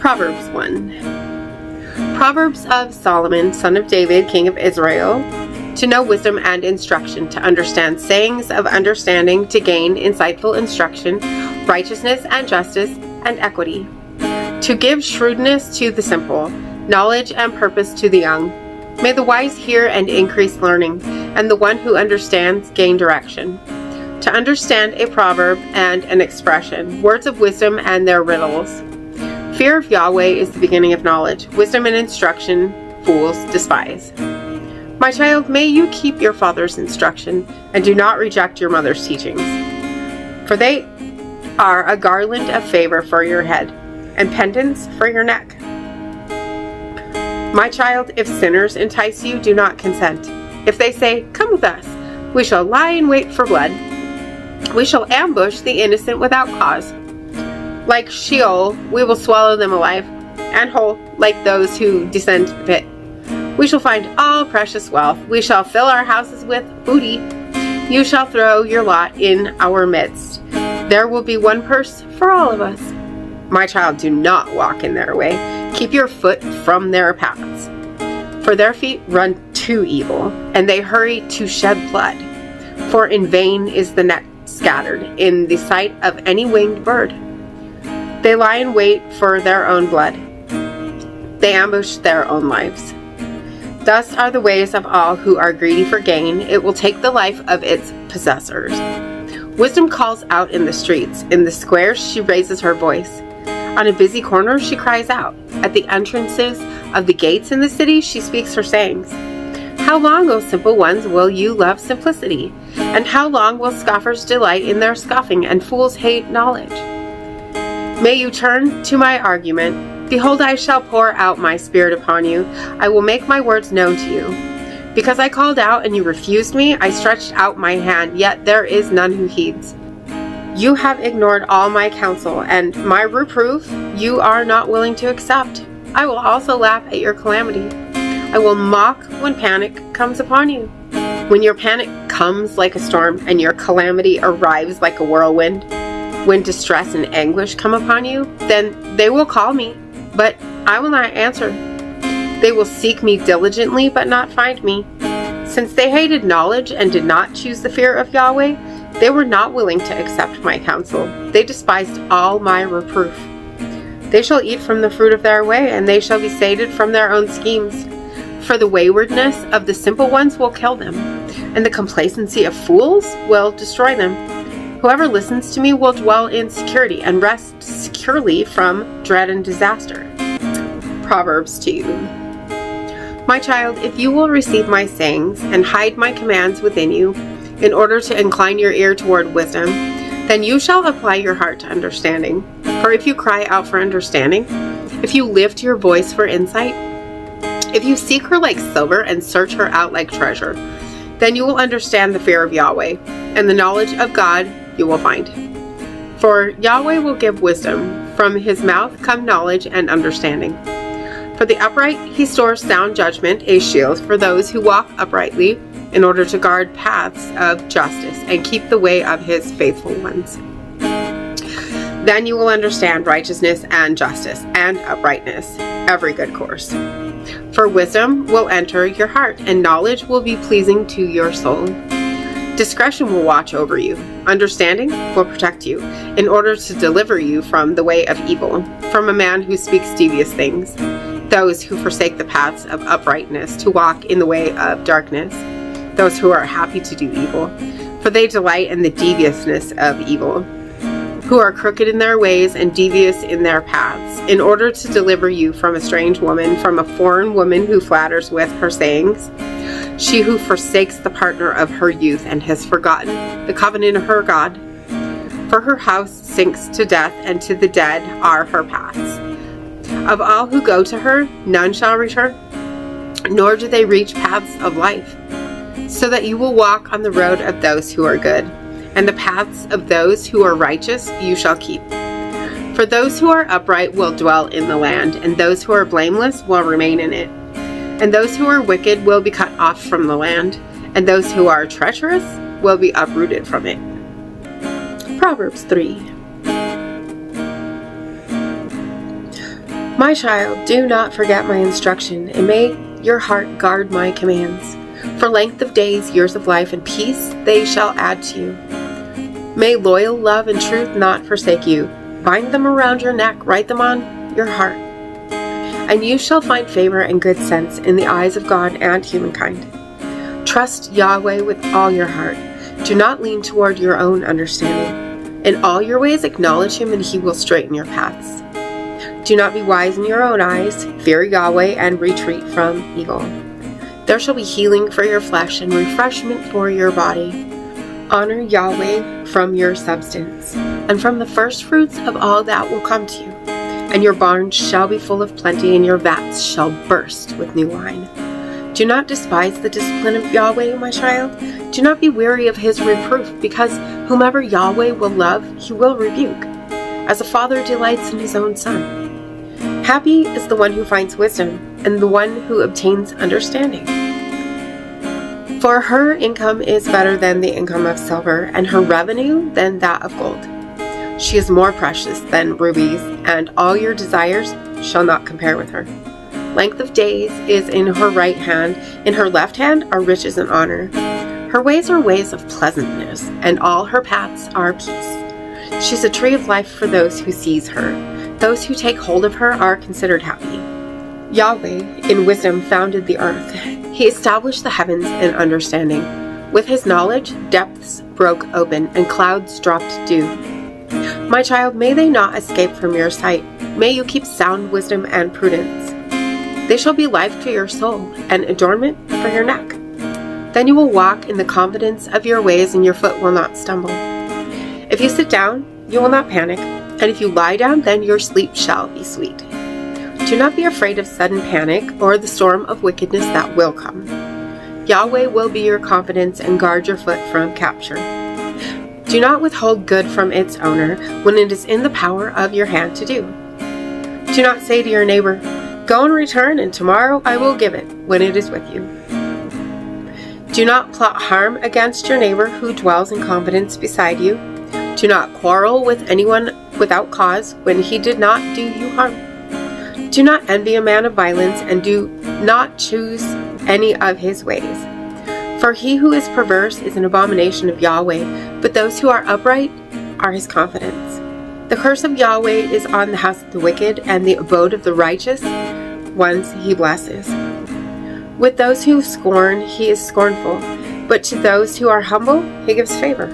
Proverbs 1. Proverbs of Solomon, son of David, king of Israel, to know wisdom and instruction, to understand sayings of understanding, to gain insightful instruction, righteousness and justice and equity, to give shrewdness to the simple, knowledge and purpose to the young. May the wise hear and increase learning, and the one who understands gain direction. To understand a proverb and an expression, words of wisdom and their riddles. Fear of Yahweh is the beginning of knowledge. Wisdom and instruction fools despise. My child, may you keep your father's instruction, and do not reject your mother's teachings. For they are a garland of favor for your head, and pendants for your neck. My child, if sinners entice you, do not consent. If they say, "Come with us, we shall lie in wait for blood. We shall ambush the innocent without cause. Like Sheol, we will swallow them alive, and whole, like those who descend to the pit. We shall find all precious wealth. We shall fill our houses with booty. You shall throw your lot in our midst. There will be one purse for all of us. My child, do not walk in their way. Keep your foot from their paths. For their feet run to evil, and they hurry to shed blood. For in vain is the net scattered in the sight of any winged bird. They lie in wait for their own blood. They ambush their own lives. Thus are the ways of all who are greedy for gain. It will take the life of its possessors. Wisdom calls out in the streets. In the squares she raises her voice. On a busy corner she cries out. At the entrances of the gates in the city she speaks her sayings. How long, O simple ones, will you love simplicity? And how long will scoffers delight in their scoffing, and fools hate knowledge? May you turn to my argument. Behold, I shall pour out my spirit upon you. I will make my words known to you. Because I called out and you refused me, I stretched out my hand, yet there is none who heeds. You have ignored all my counsel, and my reproof you are not willing to accept. I will also laugh at your calamity. I will mock when panic comes upon you. When your panic comes like a storm, and your calamity arrives like a whirlwind, when distress and anguish come upon you, then they will call me, but I will not answer. They will seek me diligently, but not find me. Since they hated knowledge and did not choose the fear of Yahweh, they were not willing to accept my counsel. They despised all my reproof. They shall eat from the fruit of their way, and they shall be sated from their own schemes. For the waywardness of the simple ones will kill them, and the complacency of fools will destroy them. Whoever listens to me will dwell in security and rest securely from dread and disaster. Proverbs 2. My child, if you will receive my sayings and hide my commands within you, in order to incline your ear toward wisdom, then you shall apply your heart to understanding. For if you cry out for understanding, if you lift your voice for insight, if you seek her like silver and search her out like treasure, then you will understand the fear of Yahweh, and the knowledge of God you will find. For Yahweh will give wisdom. From his mouth come knowledge and understanding. For the upright he stores sound judgment, a shield for those who walk uprightly, in order to guard paths of justice and keep the way of his faithful ones. Then you will understand righteousness and justice and uprightness, every good course. For wisdom will enter your heart, and knowledge will be pleasing to your soul. Discretion will watch over you. Understanding will protect you, in order to deliver you from the way of evil, from a man who speaks devious things, those who forsake the paths of uprightness, to walk in the way of darkness, those who are happy to do evil, for they delight in the deviousness of evil, who are crooked in their ways and devious in their paths, in order to deliver you from a strange woman, from a foreign woman who flatters with her sayings, she who forsakes the partner of her youth and has forgotten the covenant of her God. For her house sinks to death, and to the dead are her paths. Of all who go to her, none shall return, nor do they reach paths of life, so that you will walk on the road of those who are good, and the paths of those who are righteous you shall keep. For those who are upright will dwell in the land, and those who are blameless will remain in it. And those who are wicked will be cut off from the land, and those who are treacherous will be uprooted from it. Proverbs 3. My child, do not forget my instruction, and may your heart guard my commands. For length of days, years of life, and peace they shall add to you. May loyal love and truth not forsake you. Bind them around your neck, write them on your heart. And you shall find favor and good sense in the eyes of God and humankind. Trust Yahweh with all your heart. Do not lean toward your own understanding. In all your ways acknowledge him, and he will straighten your paths. Do not be wise in your own eyes. Fear Yahweh and retreat from evil. There shall be healing for your flesh and refreshment for your body. Honor Yahweh from your substance, and from the first fruits of all that will come to you. And your barns shall be full of plenty, and your vats shall burst with new wine. Do not despise the discipline of Yahweh, my child. Do not be weary of his reproof, because whomever Yahweh will love, he will rebuke, as a father delights in his own son. Happy is the one who finds wisdom, and the one who obtains understanding. For her income is better than the income of silver, and her revenue than that of gold. She is more precious than rubies, and all your desires shall not compare with her. Length of days is in her right hand, in her left hand are riches and honor. Her ways are ways of pleasantness, and all her paths are peace. She is a tree of life for those who seize her. Those who take hold of her are considered happy. Yahweh in wisdom founded the earth. He established the heavens in understanding. With his knowledge, depths broke open, and clouds dropped dew. My child, may they not escape from your sight. May you keep sound wisdom and prudence. They shall be life to your soul, and adornment for your neck. Then you will walk in the confidence of your ways, and your foot will not stumble. If you sit down, you will not panic, and if you lie down, then your sleep shall be sweet. Do not be afraid of sudden panic or the storm of wickedness that will come. Yahweh will be your confidence and guard your foot from capture. Do not withhold good from its owner when it is in the power of your hand to do. Do not say to your neighbor, "Go and return, and tomorrow I will give it," when it is with you. Do not plot harm against your neighbor who dwells in confidence beside you. Do not quarrel with anyone without cause when he did not do you harm. Do not envy a man of violence, and do not choose any of his ways. For he who is perverse is an abomination of Yahweh, but those who are upright are his confidence. The curse of Yahweh is on the house of the wicked, and the abode of the righteous ones he blesses. With those who scorn he is scornful, but to those who are humble he gives favor.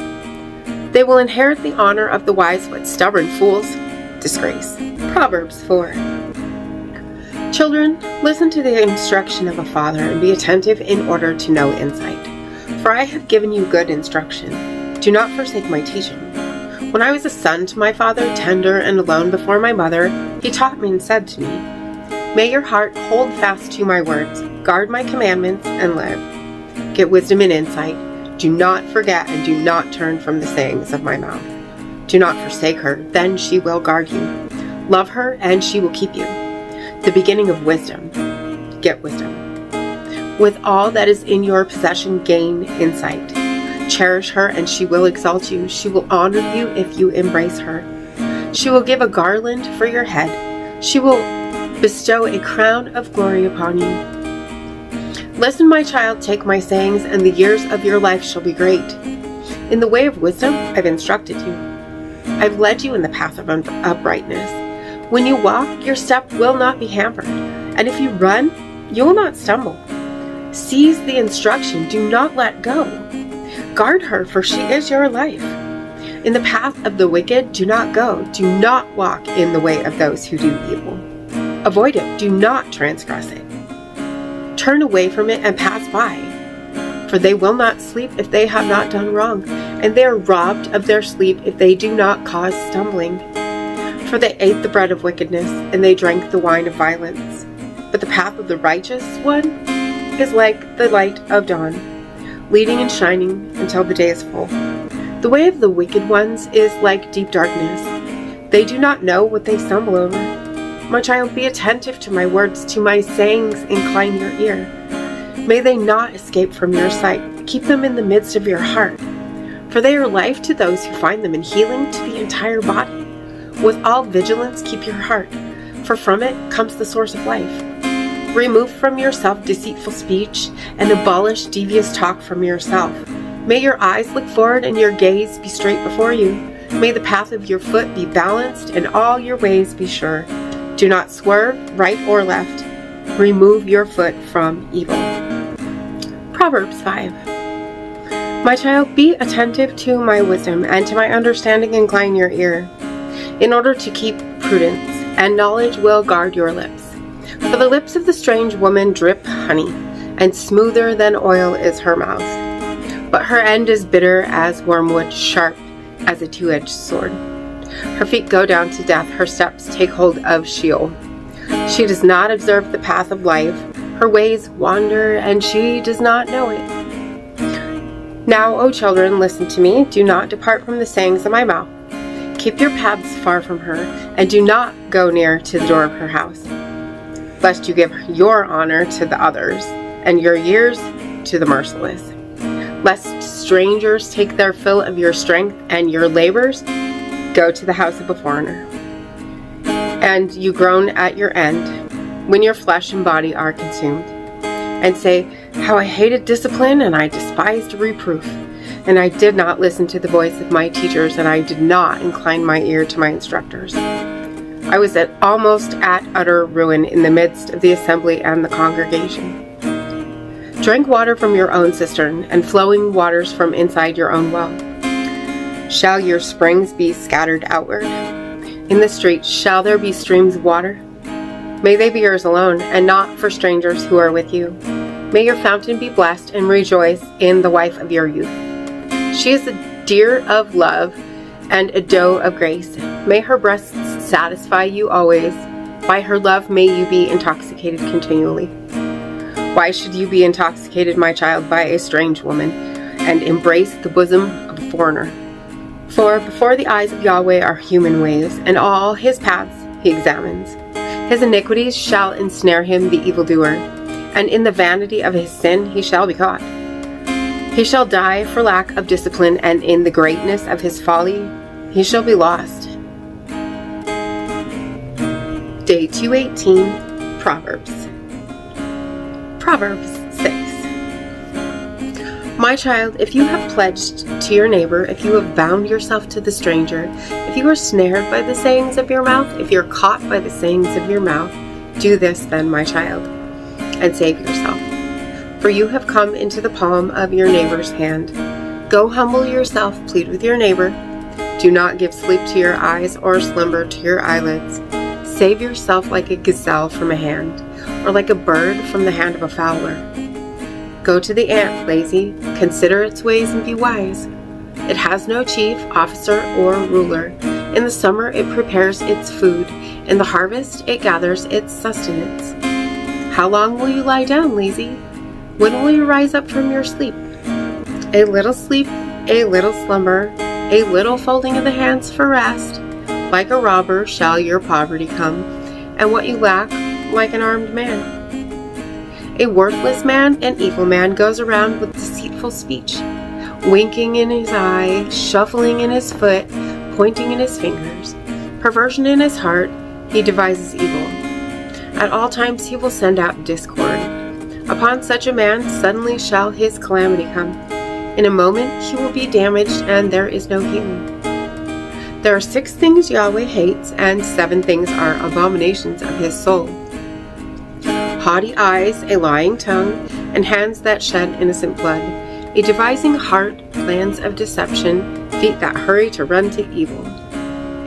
They will inherit the honor of the wise, but stubborn fools disgrace. Proverbs 4. Children, listen to the instruction of a father, and be attentive in order to know insight. For I have given you good instruction. Do not forsake my teaching. When I was a son to my father, tender and alone before my mother, he taught me and said to me, "May your heart hold fast to my words, guard my commandments, and live. Get wisdom and insight. Do not forget and do not turn from the sayings of my mouth. Do not forsake her, then she will guard you. Love her, and she will keep you. The beginning of wisdom. Get wisdom. With all that is in your possession, gain insight. Cherish her, and she will exalt you. She will honor you if you embrace her. She will give a garland for your head. She will bestow a crown of glory upon you. Listen, my child, take my sayings, and the years of your life shall be great. In the way of wisdom I've instructed you. I've led you in the path of uprightness. When you walk, your step will not be hampered, and if you run, you will not stumble. Seize the instruction, do not let go. Guard her, for she is your life. In the path of the wicked, do not go. Do not walk in the way of those who do evil. Avoid it, do not transgress it. Turn away from it and pass by. For they will not sleep if they have not done wrong, and they are robbed of their sleep if they do not cause stumbling. For they ate the bread of wickedness, and they drank the wine of violence. But the path of the righteous one is like the light of dawn, leading and shining until the day is full. The way of the wicked ones is like deep darkness. They do not know what they stumble over. My child, be attentive to my words, to my sayings incline your ear. May they not escape from your sight. Keep them in the midst of your heart. For they are life to those who find them, and healing to the entire body. With all vigilance keep your heart, for from it comes the source of life. Remove from yourself deceitful speech, and abolish devious talk from yourself. May your eyes look forward and your gaze be straight before you. May the path of your foot be balanced and all your ways be sure. Do not swerve right or left. Remove your foot from evil. Proverbs 5. My child, be attentive to my wisdom, and to my understanding incline your ear, in order to keep prudence, and knowledge will guard your lips. For the lips of the strange woman drip honey, and smoother than oil is her mouth. But her end is bitter as wormwood, sharp as a two-edged sword. Her feet go down to death, her steps take hold of Sheol. She does not observe the path of life, her ways wander, and she does not know it. Now, O children, listen to me, do not depart from the sayings of my mouth. Keep your paths far from her, and do not go near to the door of her house, lest you give your honor to the others, and your years to the merciless. Lest strangers take their fill of your strength, and your labors go to the house of a foreigner. And you groan at your end, when your flesh and body are consumed, and say, how I hated discipline, and I despised reproof. And I did not listen to the voice of my teachers, and I did not incline my ear to my instructors. I was almost at utter ruin in the midst of the assembly and the congregation. Drink water from your own cistern, and flowing waters from inside your own well. Shall your springs be scattered outward? In the streets shall there be streams of water? May they be yours alone, and not for strangers who are with you. May your fountain be blessed, and rejoice in the wife of your youth. She is a deer of love and a doe of grace. May her breasts satisfy you always. By her love may you be intoxicated continually. Why should you be intoxicated, my child, by a strange woman, and embrace the bosom of a foreigner? For before the eyes of Yahweh are human ways, and all his paths he examines. His iniquities shall ensnare him, the evildoer, and in the vanity of his sin he shall be caught. He shall die for lack of discipline, and in the greatness of his folly he shall be lost. Day 218, Proverbs. Proverbs 6. My child, if you have pledged to your neighbor, if you have bound yourself to the stranger, if you are snared by the sayings of your mouth, if you're caught by the sayings of your mouth, do this then, my child, and save yourself. For you have come into the palm of your neighbor's hand. Go humble yourself, plead with your neighbor. Do not give sleep to your eyes or slumber to your eyelids. Save yourself like a gazelle from a hand, or like a bird from the hand of a fowler. Go to the ant, lazy, consider its ways and be wise. It has no chief, officer, or ruler. In the summer it prepares its food. In the harvest it gathers its sustenance. How long will you lie down, lazy? When will you rise up from your sleep? A little sleep, a little slumber, a little folding of the hands for rest. Like a robber shall your poverty come, and what you lack like an armed man. A worthless man, an evil man, goes around with deceitful speech, winking in his eye, shuffling in his foot, pointing in his fingers. Perversion in his heart, he devises evil. At all times he will send out discord. Upon such a man suddenly shall his calamity come. In a moment he will be damaged, and there is no healing. There are 6 things Yahweh hates, and 7 things are abominations of his soul. Haughty eyes, a lying tongue, and hands that shed innocent blood, a devising heart, plans of deception, feet that hurry to run to evil,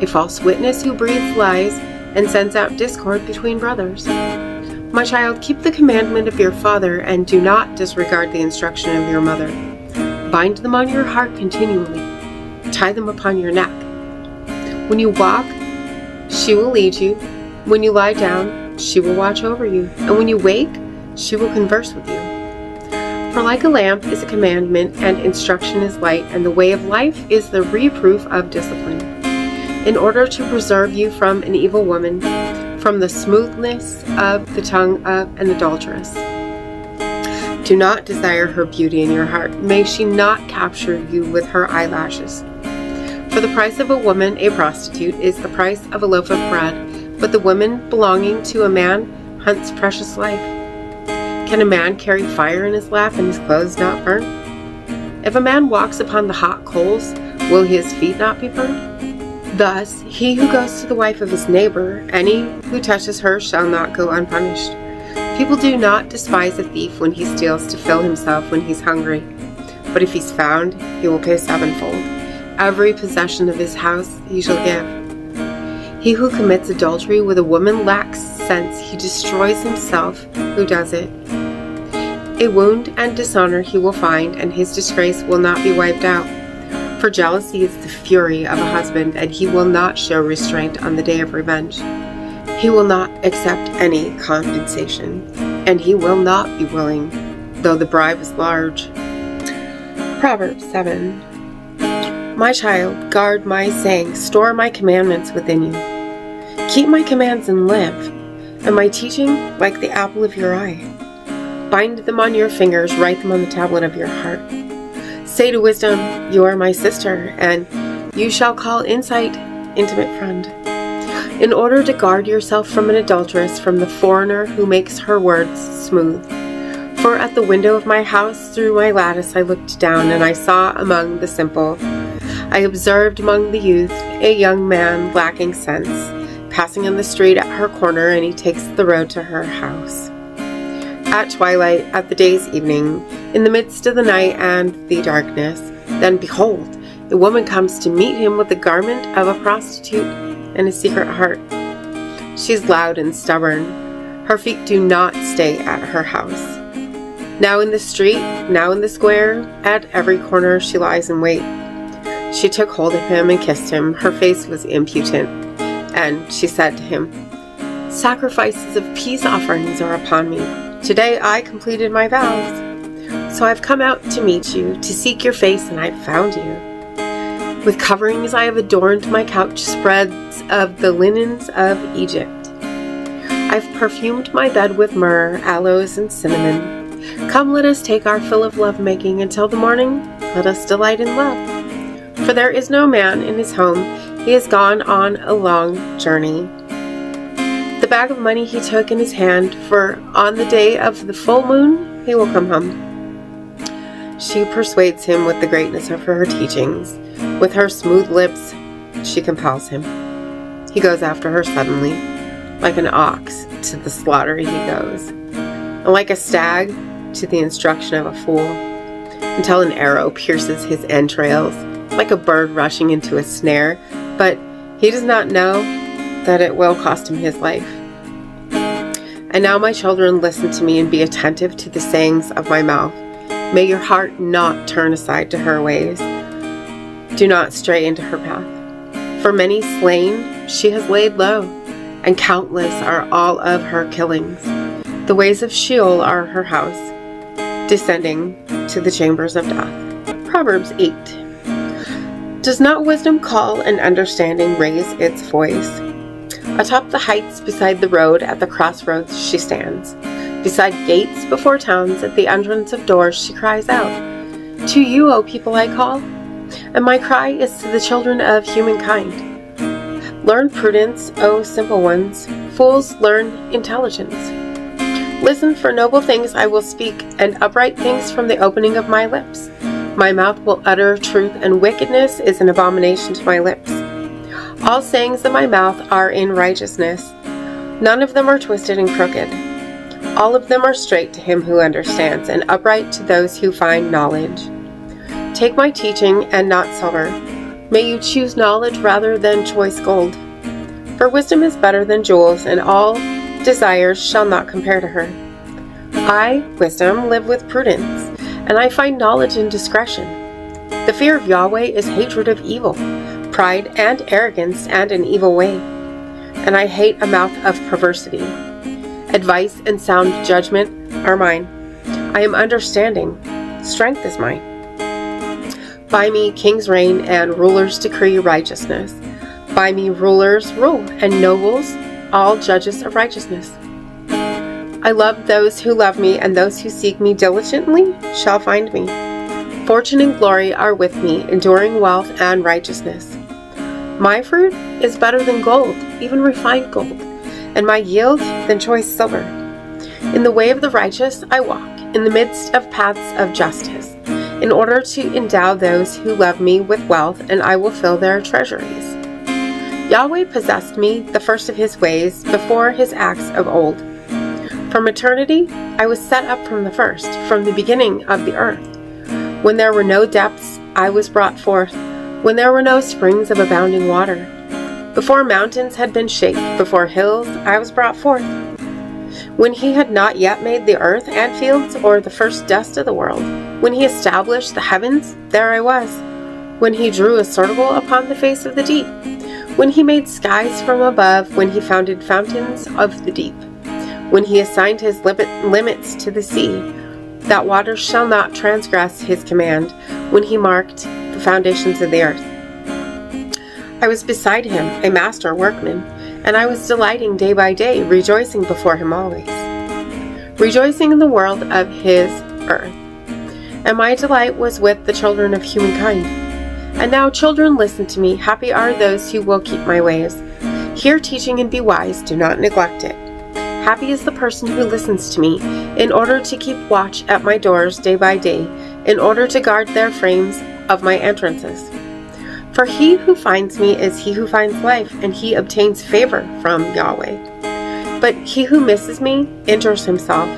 a false witness who breathes lies and sends out discord between brothers. My child, keep the commandment of your father, and do not disregard the instruction of your mother. Bind them on your heart continually. Tie them upon your neck. When you walk, she will lead you. When you lie down, she will watch over you. And when you wake, she will converse with you. For like a lamp is a commandment, and instruction is light, and the way of life is the reproof of discipline, in order to preserve you from an evil woman, from the smoothness of the tongue of an adulteress. Do not desire her beauty in your heart. May she not capture you with her eyelashes. For the price of a woman, a prostitute, is the price of a loaf of bread, but the woman belonging to a man hunts precious life. Can a man carry fire in his lap and his clothes not burn? If a man walks upon the hot coals, will his feet not be burned? Thus, he who goes to the wife of his neighbor, any who touches her shall not go unpunished. People do not despise a thief when he steals to fill himself when he's hungry. But if he's found, he will pay sevenfold. Every possession of his house he shall give. He who commits adultery with a woman lacks sense. He destroys himself who does it. A wound and dishonor he will find, and his disgrace will not be wiped out. For jealousy is the fury of a husband, and he will not show restraint on the day of revenge. He will not accept any compensation, and he will not be willing, though the bribe is large. Proverbs 7. My child, guard my sayings, store my commandments within you. Keep my commands and live, and my teaching like the apple of your eye. Bind them on your fingers, write them on the tablet of your heart. Say to wisdom, you are my sister, and you shall call insight, intimate friend. In order to guard yourself from an adulteress, from the foreigner who makes her words smooth. For at the window of my house through my lattice I looked down, and I saw among the simple. I observed among the youth a young man lacking sense, passing on the street at her corner, and he takes the road to her house. At twilight, at the day's evening, in the midst of the night and the darkness, then behold, a woman comes to meet him with the garment of a prostitute and a secret heart. She is loud and stubborn. Her feet do not stay at her house. Now in the street, now in the square, at every corner she lies in wait. She took hold of him and kissed him. Her face was impudent, and she said to him, sacrifices of peace offerings are upon me. Today I completed my vows. So I've come out to meet you, to seek your face, and I've found you. With coverings I have adorned my couch, spreads of the linens of Egypt. I've perfumed my bed with myrrh, aloes, and cinnamon. Come, let us take our fill of lovemaking until the morning. Let us delight in love. For there is no man in his home. He has gone on a long journey. The bag of money he took in his hand, for on the day of the full moon he will come home. She persuades him with the greatness of her teachings. With her smooth lips she compels him. He goes after her suddenly. Like an ox to the slaughter he goes, and like a stag to the instruction of a fool, until an arrow pierces his entrails, like a bird rushing into a snare, but he does not know that it will cost him his life. And now, my children, listen to me and be attentive to the sayings of my mouth. May your heart not turn aside to her ways. Do not stray into her path. For many slain she has laid low, and countless are all of her killings. The ways of Sheol are her house, descending to the chambers of death. Proverbs 8. Does not wisdom call and understanding raise its voice? Atop the heights beside the road, at the crossroads she stands. Beside gates before towns, at the entrance of doors she cries out. To you, O people, I call, and my cry is to the children of humankind. Learn prudence, O simple ones. Fools learn intelligence. Listen, for noble things I will speak, and upright things from the opening of my lips. My mouth will utter truth, and wickedness is an abomination to my lips. All sayings of my mouth are in righteousness. None of them are twisted and crooked. All of them are straight to him who understands, and upright to those who find knowledge. Take my teaching and not silver. May you choose knowledge rather than choice gold. For wisdom is better than jewels, and all desires shall not compare to her. I, wisdom, live with prudence, and I find knowledge and discretion. The fear of Yahweh is hatred of evil, pride and arrogance and an evil way. And I hate a mouth of perversity. Advice and sound judgment are mine. I am understanding. Strength is mine. By me kings reign and rulers decree righteousness. By me rulers rule, and nobles, all judges of righteousness. I love those who love me, and those who seek me diligently shall find me. Fortune and glory are with me, enduring wealth and righteousness. My fruit is better than gold, even refined gold, and my yield than choice silver. In the way of the righteous I walk, in the midst of paths of justice, in order to endow those who love me with wealth, and I will fill their treasuries. Yahweh possessed me, the first of his ways, before his acts of old. From eternity I was set up from the first, from the beginning of the earth. When there were no depths, I was brought forth, when there were no springs of abounding water. Before mountains had been shaped, before hills, I was brought forth. When he had not yet made the earth and fields, or the first dust of the world, when he established the heavens, there I was. When he drew a circle upon the face of the deep, when he made skies from above, when he founded fountains of the deep, when he assigned his limits to the sea, that waters shall not transgress his command, when he marked the foundations of the earth. I was beside him, a master workman, and I was delighting day by day, rejoicing before him always, rejoicing in the world of his earth. And my delight was with the children of humankind. And now, children, listen to me. Happy are those who will keep my ways. Hear teaching and be wise, do not neglect it. Happy is the person who listens to me, in order to keep watch at my doors day by day, in order to guard their frames of my entrances. For he who finds me is he who finds life, and he obtains favor from Yahweh. But he who misses me injures himself.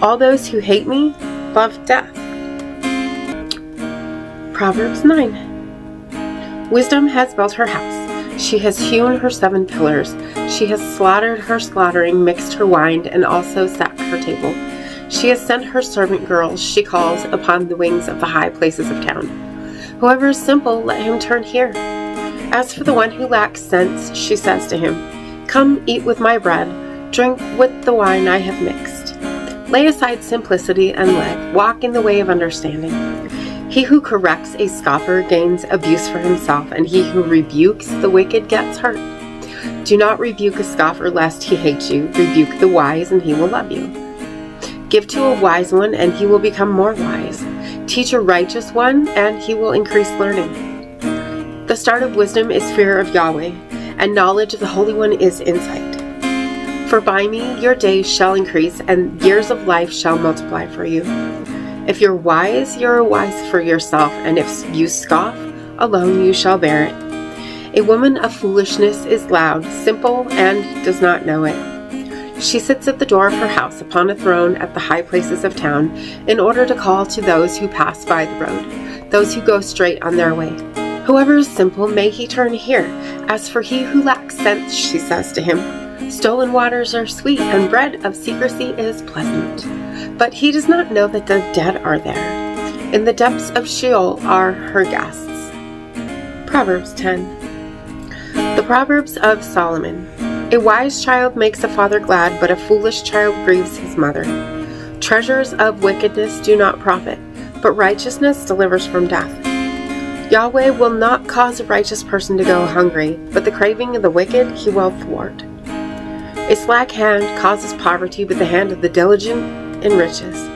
All those who hate me love death. Proverbs 9. Wisdom has built her house. She has hewn her 7 pillars. She has slaughtered her slaughtering, mixed her wine, and also set her table. She has sent her servant girls. She calls upon the wings of the high places of town. Whoever is simple, let him turn here. As for the one who lacks sense, she says to him, come eat with my bread, drink with the wine I have mixed. Lay aside simplicity and live. Walk in the way of understanding. He who corrects a scoffer gains abuse for himself, and he who rebukes the wicked gets hurt. Do not rebuke a scoffer lest he hate you. Rebuke the wise, and he will love you. Give to a wise one, and he will become more wise. Teach a righteous one, and he will increase learning. The start of wisdom is fear of Yahweh, and knowledge of the Holy One is insight. For by me your days shall increase, and years of life shall multiply for you. If you're wise for yourself, and if you scoff, alone you shall bear it. A woman of foolishness is loud, simple, and does not know it. She sits at the door of her house upon a throne at the high places of town, in order to call to those who pass by the road, those who go straight on their way. Whoever is simple, may he turn here. As for he who lacks sense, she says to him, stolen waters are sweet, and bread of secrecy is pleasant. But he does not know that the dead are there. In the depths of Sheol are her guests. Proverbs 10. The Proverbs of Solomon. A wise child makes a father glad, but a foolish child grieves his mother. Treasures of wickedness do not profit, but righteousness delivers from death. Yahweh will not cause a righteous person to go hungry, but the craving of the wicked he will thwart. A slack hand causes poverty, but the hand of the diligent enriches.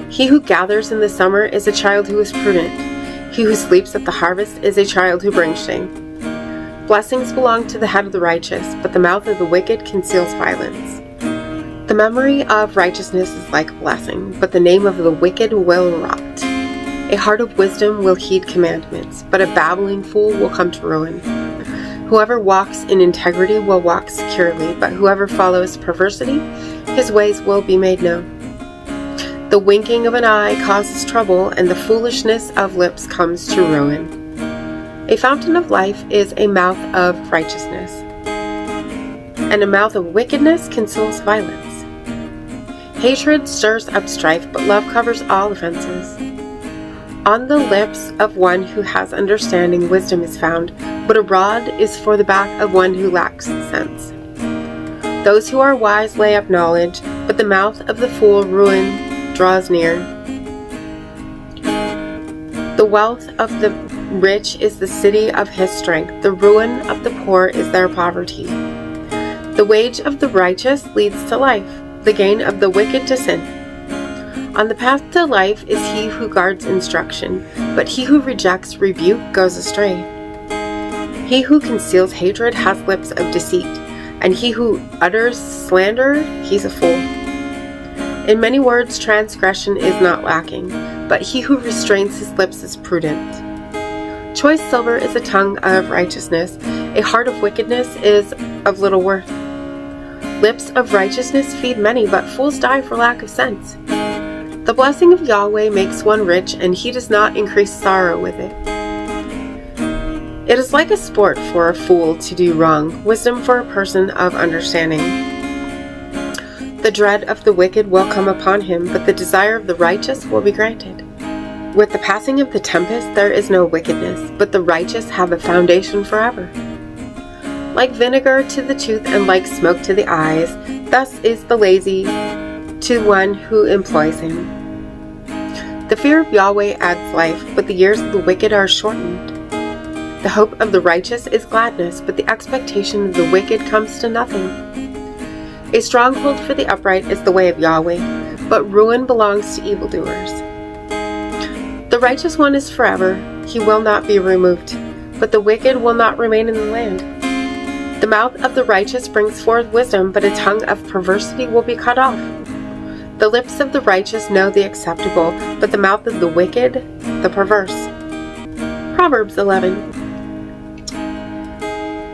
He who gathers in the summer is a child who is prudent. He who sleeps at the harvest is a child who brings shame. Blessings belong to the head of the righteous, but the mouth of the wicked conceals violence. The memory of righteousness is like a blessing, but the name of the wicked will rot. A heart of wisdom will heed commandments, but a babbling fool will come to ruin. Whoever walks in integrity will walk securely, but whoever follows perversity, his ways will be made known. The winking of an eye causes trouble, and the foolishness of lips comes to ruin. A fountain of life is a mouth of righteousness, and a mouth of wickedness conceals violence. Hatred stirs up strife, but love covers all offenses. On the lips of one who has understanding, wisdom is found, but a rod is for the back of one who lacks sense. Those who are wise lay up knowledge, but the mouth of the fool ruin draws near. The wealth of the rich is the city of his strength. The ruin of the poor is their poverty. The wage of the righteous leads to life, the gain of the wicked to sin. On the path to life is he who guards instruction, but he who rejects rebuke goes astray. He who conceals hatred has lips of deceit, and he who utters slander, he's a fool. In many words, transgression is not lacking, but he who restrains his lips is prudent. Choice silver is a tongue of righteousness. A heart of wickedness is of little worth. Lips of righteousness feed many, but fools die for lack of sense. The blessing of Yahweh makes one rich, and he does not increase sorrow with it. It is like a sport for a fool to do wrong, wisdom for a person of understanding. The dread of the wicked will come upon him, but the desire of the righteous will be granted. With the passing of the tempest there is no wickedness, but the righteous have a foundation forever. Like vinegar to the tooth and like smoke to the eyes, thus is the lazy to one who employs him. The fear of Yahweh adds life, but the years of the wicked are shortened. The hope of the righteous is gladness, but the expectation of the wicked comes to nothing. A stronghold for the upright is the way of Yahweh, but ruin belongs to evildoers. The righteous one is forever, he will not be removed, but the wicked will not remain in the land. The mouth of the righteous brings forth wisdom, but a tongue of perversity will be cut off. The lips of the righteous know the acceptable, but the mouth of the wicked, the perverse. Proverbs 11.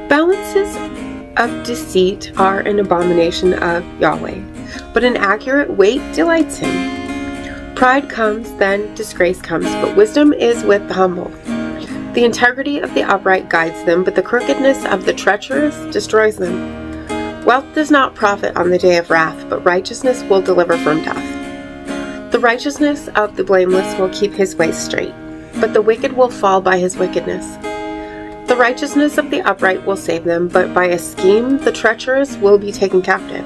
Balances of deceit are an abomination of Yahweh, but an accurate weight delights him. Pride comes, then disgrace comes, but wisdom is with the humble. The integrity of the upright guides them, but the crookedness of the treacherous destroys them. Wealth does not profit on the day of wrath, but righteousness will deliver from death. The righteousness of the blameless will keep his way straight, but the wicked will fall by his wickedness. The righteousness of the upright will save them, but by a scheme the treacherous will be taken captive.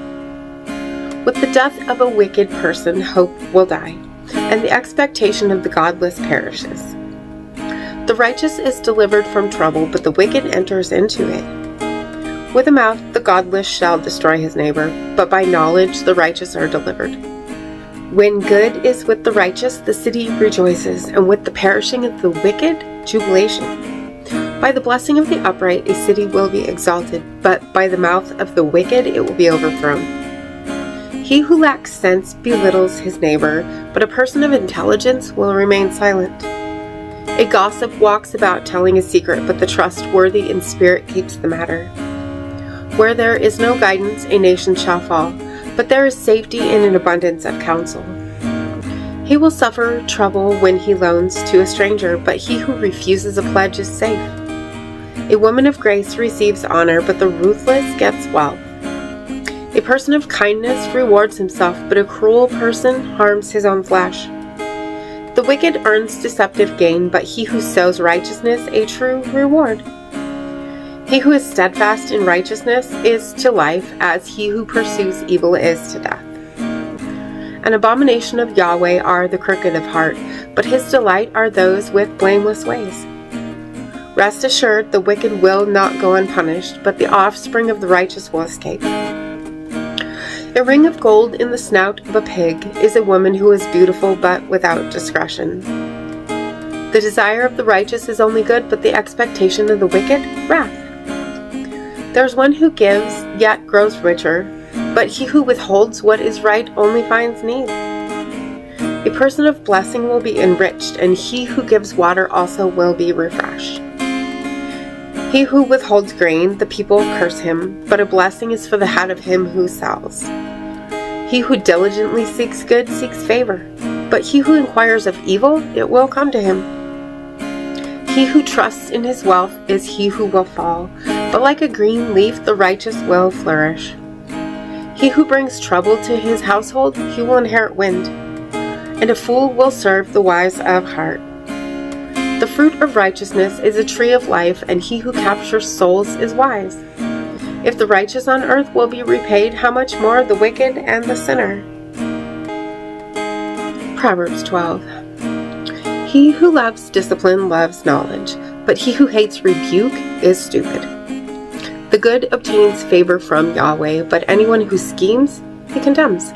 With the death of a wicked person, hope will die, and the expectation of the godless perishes. The righteous is delivered from trouble, but the wicked enters into it. With a mouth the godless shall destroy his neighbor, but by knowledge the righteous are delivered. When good is with the righteous, the city rejoices, and with the perishing of the wicked, jubilation. By the blessing of the upright a city will be exalted, but by the mouth of the wicked it will be overthrown. He who lacks sense belittles his neighbor, but a person of intelligence will remain silent. A gossip walks about telling a secret, but the trustworthy in spirit keeps the matter. Where there is no guidance, a nation shall fall, but there is safety in an abundance of counsel. He will suffer trouble when he loans to a stranger, but he who refuses a pledge is safe. A woman of grace receives honor, but the ruthless gets wealth. A person of kindness rewards himself, but a cruel person harms his own flesh. The wicked earns deceptive gain, but he who sows righteousness a true reward. He who is steadfast in righteousness is to life, as he who pursues evil is to death. An abomination of Yahweh are the crooked of heart, but his delight are those with blameless ways. Rest assured, the wicked will not go unpunished, but the offspring of the righteous will escape. A ring of gold in the snout of a pig is a woman who is beautiful but without discretion. The desire of the righteous is only good, but the expectation of the wicked, wrath. There is one who gives, yet grows richer, but he who withholds what is right only finds need. A person of blessing will be enriched, and he who gives water also will be refreshed. He who withholds grain, the people curse him, but a blessing is for the head of him who sells. He who diligently seeks good seeks favor, but he who inquires of evil, it will come to him. He who trusts in his wealth is he who will fall, but like a green leaf the righteous will flourish. He who brings trouble to his household, he will inherit wind, and a fool will serve the wise of heart. The fruit of righteousness is a tree of life, and he who captures souls is wise. If the righteous on earth will be repaid, how much more the wicked and the sinner? Proverbs 12. He who loves discipline loves knowledge, but he who hates rebuke is stupid. The good obtains favor from Yahweh, but anyone who schemes, he condemns.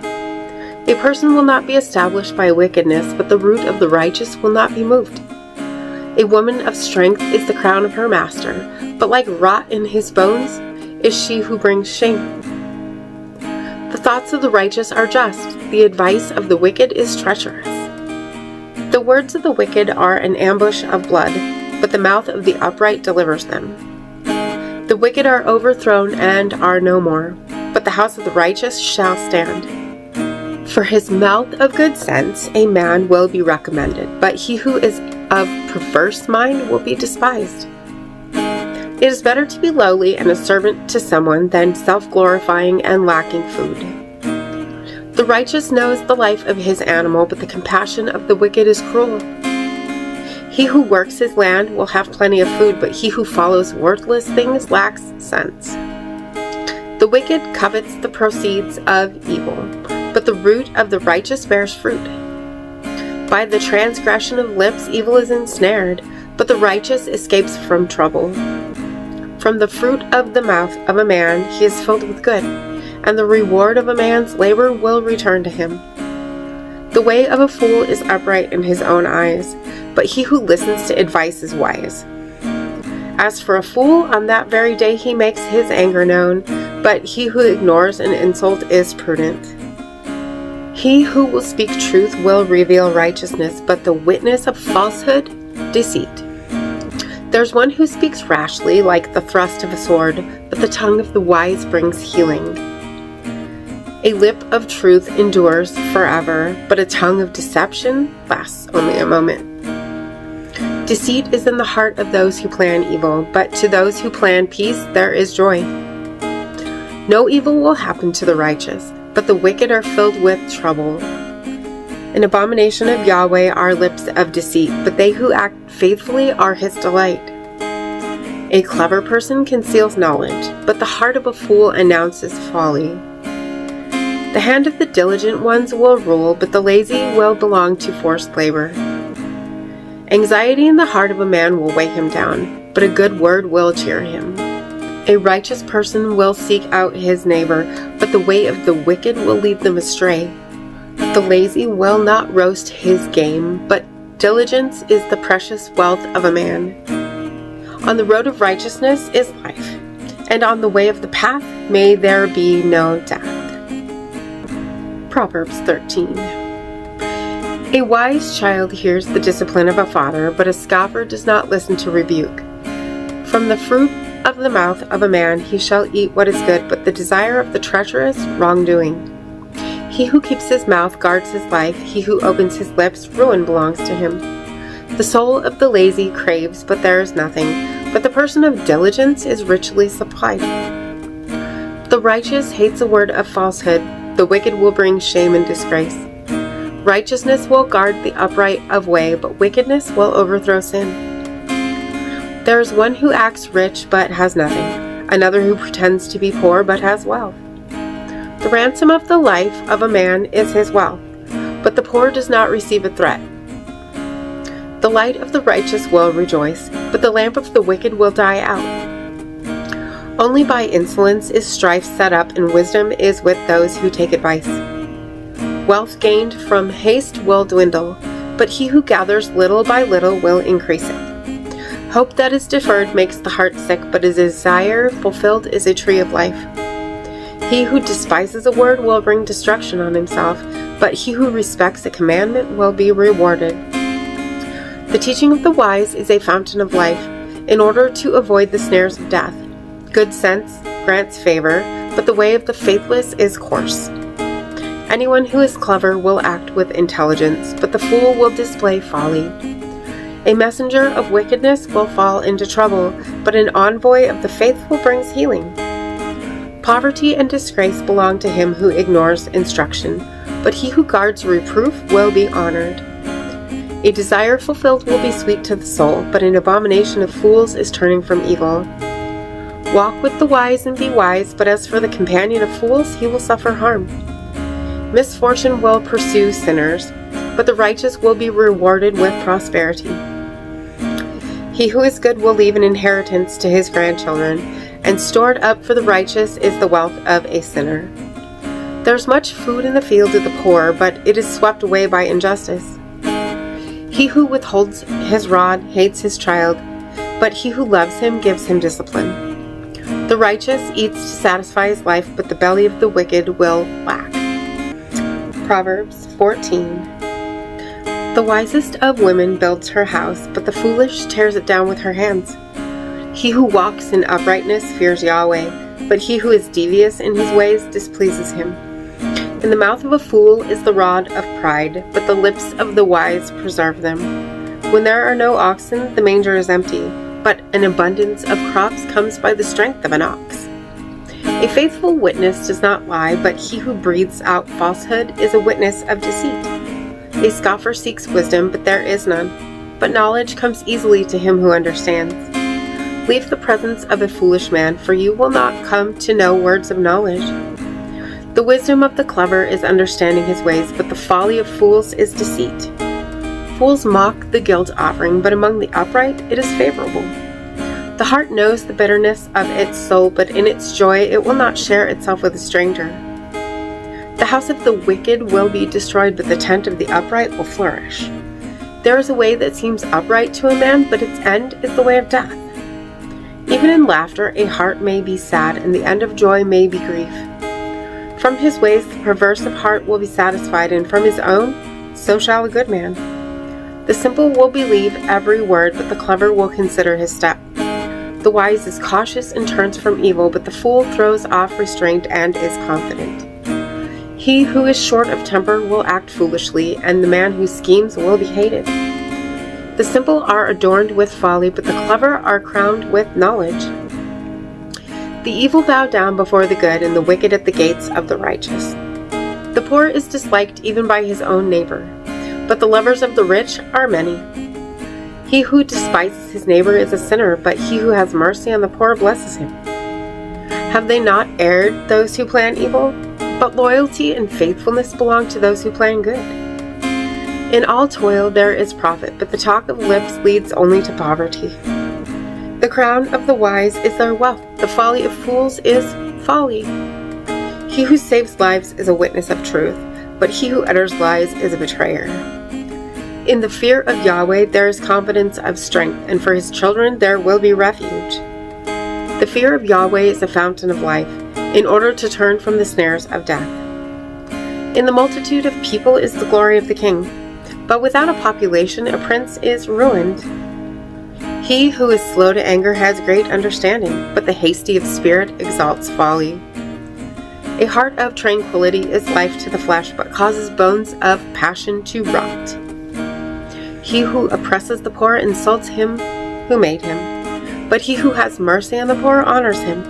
A person will not be established by wickedness, but the root of the righteous will not be moved. A woman of strength is the crown of her master, but like rot in his bones, is she who brings shame. The thoughts of the righteous are just, the advice of the wicked is treacherous. The words of the wicked are an ambush of blood, but the mouth of the upright delivers them. The wicked are overthrown and are no more, but the house of the righteous shall stand. For his mouth of good sense a man will be recommended, but he who is of perverse mind will be despised. It is better to be lowly and a servant to someone than self-glorifying and lacking food. The righteous knows the life of his animal, but the compassion of the wicked is cruel. He who works his land will have plenty of food, but he who follows worthless things lacks sense. The wicked covets the proceeds of evil, but the root of the righteous bears fruit. By the transgression of lips evil is ensnared, but the righteous escapes from trouble. From the fruit of the mouth of a man he is filled with good, and the reward of a man's labor will return to him. The way of a fool is upright in his own eyes, but he who listens to advice is wise. As for a fool, on that very day he makes his anger known, but he who ignores an insult is prudent. He who will speak truth will reveal righteousness, but the witness of falsehood, deceit. There's one who speaks rashly like the thrust of a sword, but the tongue of the wise brings healing. A lip of truth endures forever, but a tongue of deception lasts only a moment. Deceit is in the heart of those who plan evil, but to those who plan peace there is joy. No evil will happen to the righteous, but the wicked are filled with trouble. An abomination of Yahweh are lips of deceit, but they who act faithfully are his delight. A clever person conceals knowledge, but the heart of a fool announces folly. The hand of the diligent ones will rule, but the lazy will belong to forced labor. Anxiety in the heart of a man will weigh him down, but a good word will cheer him. A righteous person will seek out his neighbor, but the way of the wicked will lead them astray. The lazy will not roast his game, but diligence is the precious wealth of a man. On the road of righteousness is life, and on the way of the path may there be no death. Proverbs 13. A wise child hears the discipline of a father, but a scoffer does not listen to rebuke. From the fruit of the mouth of a man he shall eat what is good, but the desire of the treacherous wrongdoing. He who keeps his mouth guards his life, he who opens his lips ruin belongs to him. The soul of the lazy craves, but there is nothing, but the person of diligence is richly supplied. The righteous hates a word of falsehood, the wicked will bring shame and disgrace. Righteousness will guard the upright of way, but wickedness will overthrow sin. There is one who acts rich but has nothing, another who pretends to be poor but has wealth. The ransom of the life of a man is his wealth, but the poor does not receive a threat. The light of the righteous will rejoice, but the lamp of the wicked will die out. Only by insolence is strife set up, and wisdom is with those who take advice. Wealth gained from haste will dwindle, but he who gathers little by little will increase it. Hope that is deferred makes the heart sick, but a desire fulfilled is a tree of life. He who despises a word will bring destruction on himself, but he who respects a commandment will be rewarded. The teaching of the wise is a fountain of life, in order to avoid the snares of death. Good sense grants favor, but the way of the faithless is coarse. Anyone who is clever will act with intelligence, but the fool will display folly. A messenger of wickedness will fall into trouble, but an envoy of the faithful brings healing. Poverty and disgrace belong to him who ignores instruction, but he who guards reproof will be honored. A desire fulfilled will be sweet to the soul, but an abomination of fools is turning from evil. Walk with the wise and be wise, but as for the companion of fools, he will suffer harm. Misfortune will pursue sinners, but the righteous will be rewarded with prosperity. He who is good will leave an inheritance to his grandchildren, and stored up for the righteous is the wealth of a sinner. There is much food in the field of the poor, but it is swept away by injustice. He who withholds his rod hates his child, but he who loves him gives him discipline. The righteous eats to satisfy his life, but the belly of the wicked will lack. Proverbs 14. The wisest of women builds her house, but the foolish tears it down with her hands. He who walks in uprightness fears Yahweh, but he who is devious in his ways displeases him. In the mouth of a fool is the rod of pride, but the lips of the wise preserve them. When there are no oxen, the manger is empty, but an abundance of crops comes by the strength of an ox. A faithful witness does not lie, but he who breathes out falsehood is a witness of deceit. A scoffer seeks wisdom, but there is none, but knowledge comes easily to him who understands. Leave the presence of a foolish man, for you will not come to know words of knowledge. The wisdom of the clever is understanding his ways, but the folly of fools is deceit. Fools mock the guilt offering, but among the upright it is favorable. The heart knows the bitterness of its soul, but in its joy it will not share itself with a stranger. The house of the wicked will be destroyed, but the tent of the upright will flourish. There is a way that seems upright to a man, but its end is the way of death. Even in laughter a heart may be sad, and the end of joy may be grief. From his ways the perverse of heart will be satisfied, and from his own so shall a good man. The simple will believe every word, but the clever will consider his step. The wise is cautious and turns from evil, but the fool throws off restraint and is confident. He who is short of temper will act foolishly, and the man who schemes will be hated. The simple are adorned with folly, but the clever are crowned with knowledge. The evil bow down before the good, and the wicked at the gates of the righteous. The poor is disliked even by his own neighbor, but the lovers of the rich are many. He who despises his neighbor is a sinner, but he who has mercy on the poor blesses him. Have they not erred, those who plan evil? But loyalty and faithfulness belong to those who plan good. In all toil there is profit, but the talk of lips leads only to poverty. The crown of the wise is their wealth. The folly of fools is folly. He who saves lives is a witness of truth, but he who utters lies is a betrayer. In the fear of Yahweh there is confidence of strength, and for his children there will be refuge. The fear of Yahweh is a fountain of life, in order to turn from the snares of death. In the multitude of people is the glory of the king, but without a population a prince is ruined. He who is slow to anger has great understanding, but the hasty of spirit exalts folly. A heart of tranquility is life to the flesh, but causes bones of passion to rot. He who oppresses the poor insults him who made him, but he who has mercy on the poor honors him.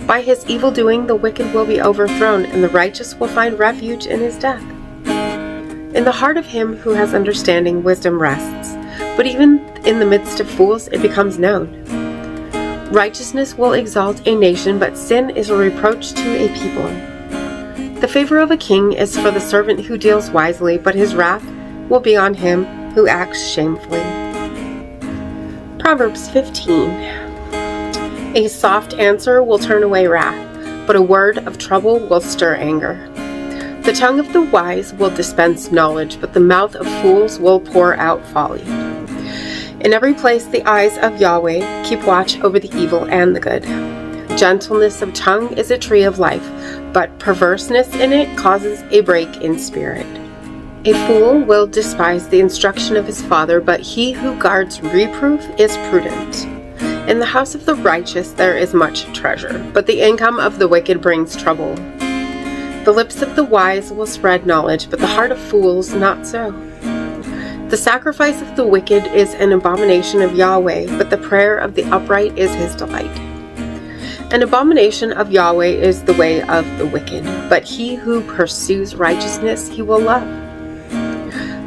By his evil doing the wicked will be overthrown, and the righteous will find refuge in his death. In the heart of him who has understanding wisdom rests, but even in the midst of fools it becomes known. Righteousness will exalt a nation, but sin is a reproach to a people. The favor of a king is for the servant who deals wisely, but his wrath will be on him who acts shamefully. Proverbs 15. A soft answer will turn away wrath, but a word of trouble will stir anger. The tongue of the wise will dispense knowledge, but the mouth of fools will pour out folly. In every place the eyes of Yahweh keep watch over the evil and the good. Gentleness of tongue is a tree of life, but perverseness in it causes a break in spirit. A fool will despise the instruction of his father, but he who guards reproof is prudent. In the house of the righteous there is much treasure, but the income of the wicked brings trouble. The lips of the wise will spread knowledge, but the heart of fools not so. The sacrifice of the wicked is an abomination of Yahweh, but the prayer of the upright is his delight. An abomination of Yahweh is the way of the wicked, but he who pursues righteousness he will love.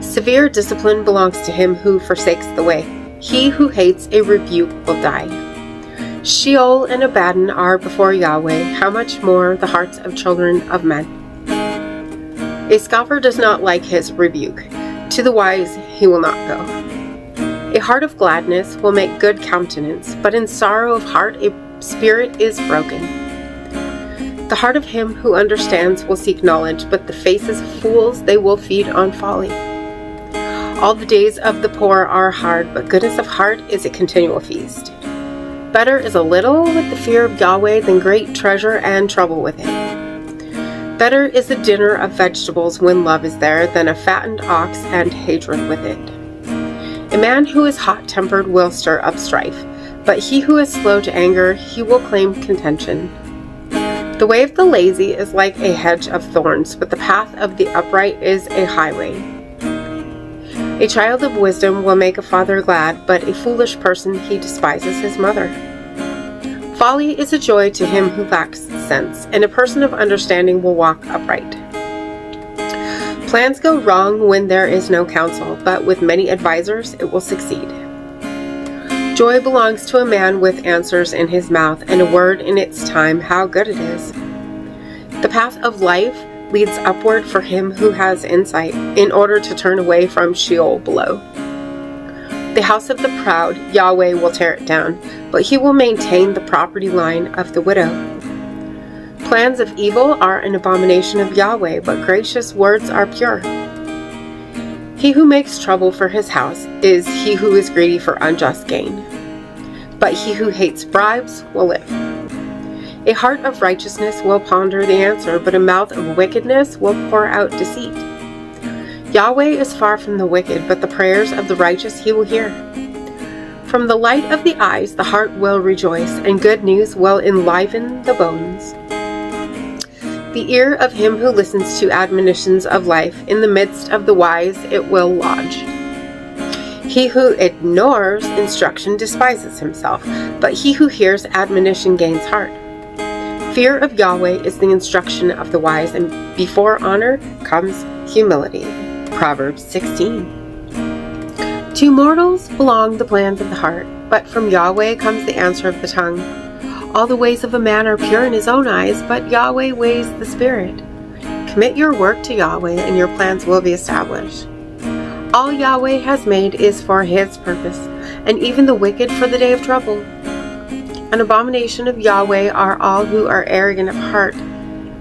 Severe discipline belongs to him who forsakes the way. He who hates a rebuke will die. Sheol and Abaddon are before Yahweh, how much more the hearts of children of men. A scoffer does not like his rebuke. To the wise he will not go. A heart of gladness will make good countenance, but in sorrow of heart a spirit is broken. The heart of him who understands will seek knowledge, but the faces of fools they will feed on folly. All the days of the poor are hard, but goodness of heart is a continual feast. Better is a little with the fear of Yahweh than great treasure and trouble with it. Better is a dinner of vegetables when love is there than a fattened ox and hatred with it. A man who is hot-tempered will stir up strife, but he who is slow to anger, he will claim contention. The way of the lazy is like a hedge of thorns, but the path of the upright is a highway. A child of wisdom will make a father glad, but a foolish person he despises his mother. Folly is a joy to him who lacks sense, and a person of understanding will walk upright. Plans go wrong when there is no counsel, but with many advisers it will succeed. Joy belongs to a man with answers in his mouth, and a word in its time, how good it is. The path of life leads upward for him who has insight, in order to turn away from Sheol below. The house of the proud, Yahweh will tear it down, but he will maintain the property line of the widow. Plans of evil are an abomination of Yahweh, but gracious words are pure. He who makes trouble for his house is he who is greedy for unjust gain, but he who hates bribes will live. A heart of righteousness will ponder the answer, but a mouth of wickedness will pour out deceit. Yahweh is far from the wicked, but the prayers of the righteous he will hear. From the light of the eyes the heart will rejoice, and good news will enliven the bones. The ear of him who listens to admonitions of life, in the midst of the wise it will lodge. He who ignores instruction despises himself, but he who hears admonition gains heart. Fear of Yahweh is the instruction of the wise, and before honor comes humility. Proverbs 16. To mortals belong the plans of the heart, but from Yahweh comes the answer of the tongue. All the ways of a man are pure in his own eyes, but Yahweh weighs the spirit. Commit your work to Yahweh, and your plans will be established. All Yahweh has made is for his purpose, and even the wicked for the day of trouble. An abomination of Yahweh are all who are arrogant of heart.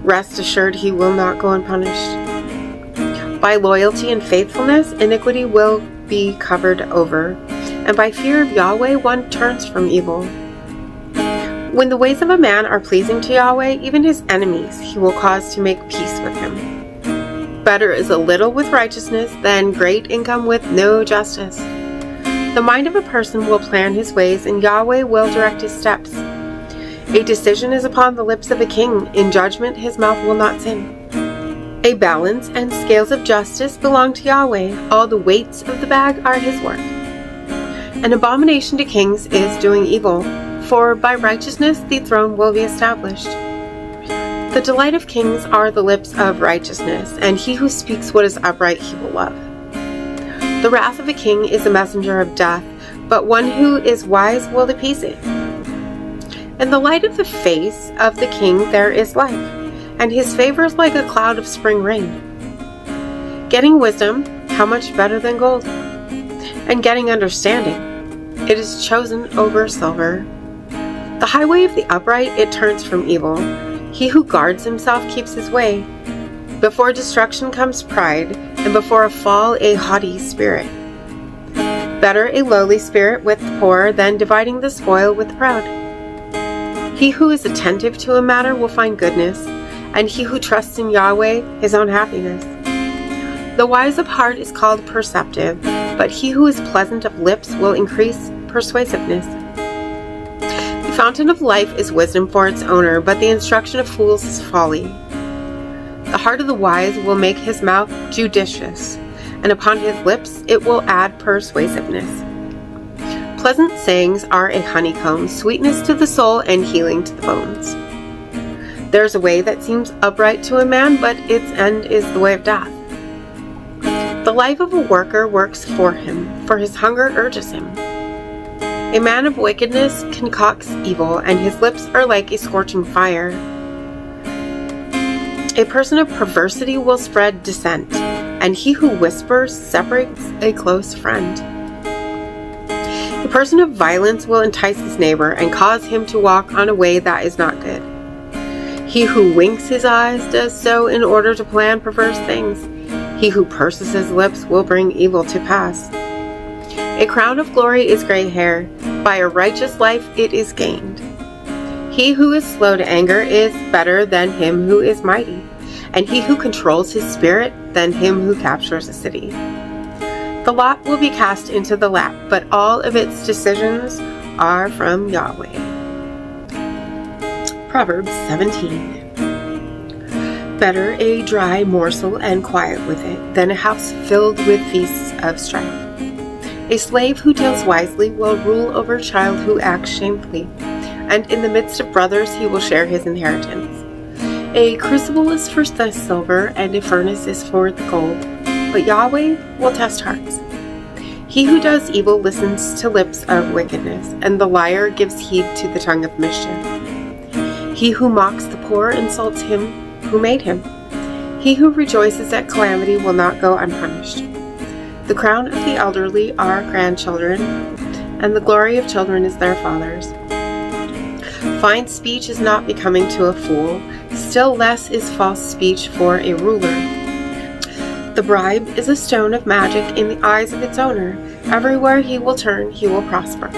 Rest assured he will not go unpunished. By loyalty and faithfulness, iniquity will be covered over, and by fear of Yahweh one turns from evil. When the ways of a man are pleasing to Yahweh, even his enemies he will cause to make peace with him. Better is a little with righteousness than great income with no justice. The mind of a person will plan his ways, and Yahweh will direct his steps. A decision is upon the lips of a king. In judgment his mouth will not sin. A balance and scales of justice belong to Yahweh. All the weights of the bag are his work. An abomination to kings is doing evil, for by righteousness the throne will be established. The delight of kings are the lips of righteousness, and he who speaks what is upright he will love. The wrath of a king is a messenger of death, but one who is wise will appease it. In the light of the face of the king there is life, and his favor is like a cloud of spring rain. Getting wisdom, how much better than gold? And getting understanding, it is chosen over silver. The highway of the upright, it turns from evil. He who guards himself keeps his way. Before destruction comes pride, and before a fall a haughty spirit. Better a lowly spirit with the poor than dividing the spoil with the proud. He who is attentive to a matter will find goodness, and he who trusts in Yahweh his own happiness. The wise of heart is called perceptive, but he who is pleasant of lips will increase persuasiveness. The fountain of life is wisdom for its owner, but the instruction of fools is folly. The heart of the wise will make his mouth judicious, and upon his lips it will add persuasiveness. Pleasant sayings are a honeycomb, sweetness to the soul and healing to the bones. There is a way that seems upright to a man, but its end is the way of death. The life of a worker works for him, for his hunger urges him. A man of wickedness concocts evil, and his lips are like a scorching fire. A person of perversity will spread dissent, and he who whispers separates a close friend. A person of violence will entice his neighbor and cause him to walk on a way that is not good. He who winks his eyes does so in order to plan perverse things. He who purses his lips will bring evil to pass. A crown of glory is gray hair, By a righteous life it is gained. He who is slow to anger is better than him who is mighty, and he who controls his spirit than him who captures a city. The lot will be cast into the lap, but all of its decisions are from Yahweh. Proverbs 17. Better a dry morsel and quiet with it than a house filled with feasts of strife. A slave who deals wisely will rule over a child who acts shamefully, and in the midst of brothers he will share his inheritance. A crucible is for the silver, and a furnace is for the gold, but Yahweh will test hearts. He who does evil listens to lips of wickedness, and the liar gives heed to the tongue of mischief. He who mocks the poor insults him who made him. He who rejoices at calamity will not go unpunished. The crown of the elderly are grandchildren, and the glory of children is their fathers. Fine speech is not becoming to a fool, still less is false speech for a ruler. The bribe is a stone of magic in the eyes of its owner. Everywhere he will turn, he will prosper.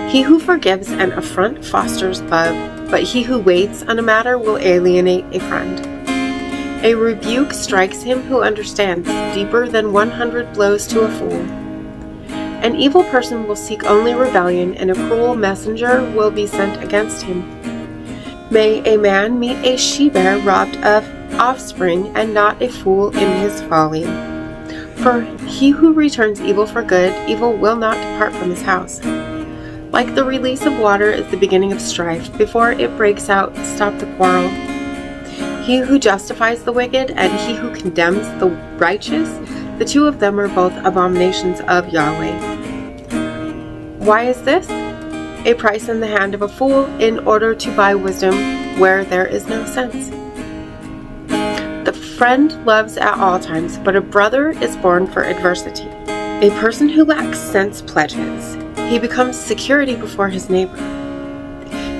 He who forgives an affront fosters love, but he who waits on a matter will alienate a friend. A rebuke strikes him who understands, deeper than 100 blows to a fool. An evil person will seek only rebellion, and a cruel messenger will be sent against him. May a man meet a she-bear robbed of offspring, and not a fool in his folly. For he who returns evil for good, evil will not depart from his house. Like the release of water is the beginning of strife. Before it breaks out, stop the quarrel. He who justifies the wicked and he who condemns the righteous, the two of them are both abominations of Yahweh. Why is this? A price in the hand of a fool in order to buy wisdom where there is no sense. The friend loves at all times, but a brother is born for adversity. A person who lacks sense pledges. He becomes security before his neighbor.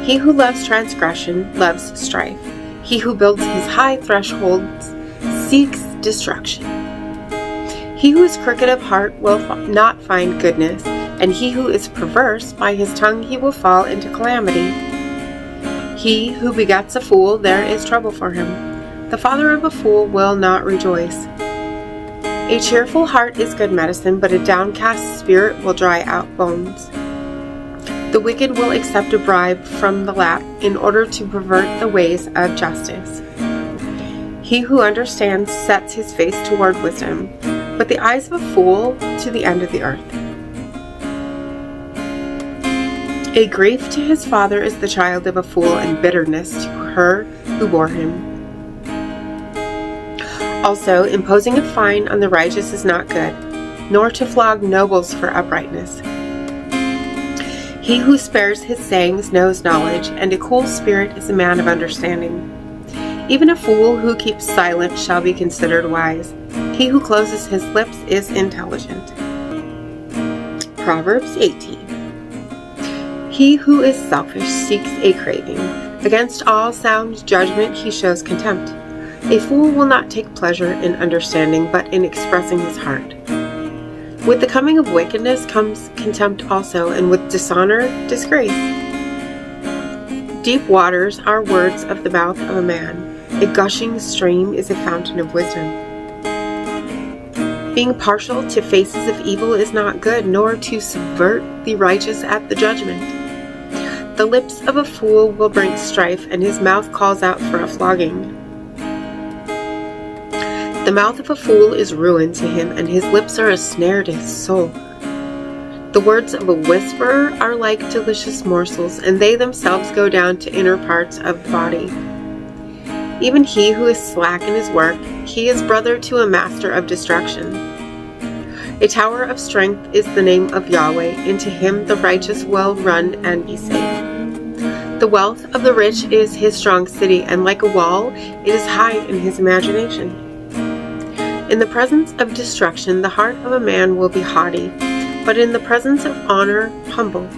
He who loves transgression loves strife. He who builds his high thresholds seeks destruction. He who is crooked of heart will not find goodness, and he who is perverse, by his tongue he will fall into calamity. He who begets a fool, there is trouble for him. The father of a fool will not rejoice. A cheerful heart is good medicine, but a downcast spirit will dry out bones. The wicked will accept a bribe from the lap in order to pervert the ways of justice. He who understands sets his face toward wisdom, but the eyes of a fool to the end of the earth. A grief to his father is the child of a fool, and bitterness to her who bore him. Also, imposing a fine on the righteous is not good, nor to flog nobles for uprightness. He who spares his sayings knows knowledge, and a cool spirit is a man of understanding. Even a fool who keeps silent shall be considered wise. He who closes his lips is intelligent. Proverbs 18. He who is selfish seeks a craving. Against all sound judgment he shows contempt. A fool will not take pleasure in understanding, but in expressing his heart. With the coming of wickedness comes contempt also, and with dishonor, disgrace. Deep waters are words of the mouth of a man. A gushing stream is a fountain of wisdom. Being partial to faces of evil is not good, nor to subvert the righteous at the judgment. The lips of a fool will bring strife, and his mouth calls out for a flogging. The mouth of a fool is ruin to him, and his lips are a snare to his soul. The words of a whisperer are like delicious morsels, and they themselves go down to inner parts of the body. Even he who is slack in his work, he is brother to a master of destruction. A tower of strength is the name of Yahweh. Into him the righteous will run and be safe. The wealth of the rich is his strong city, and like a wall, it is high in his imagination. In the presence of destruction, the heart of a man will be haughty, but in the presence of honor, humble.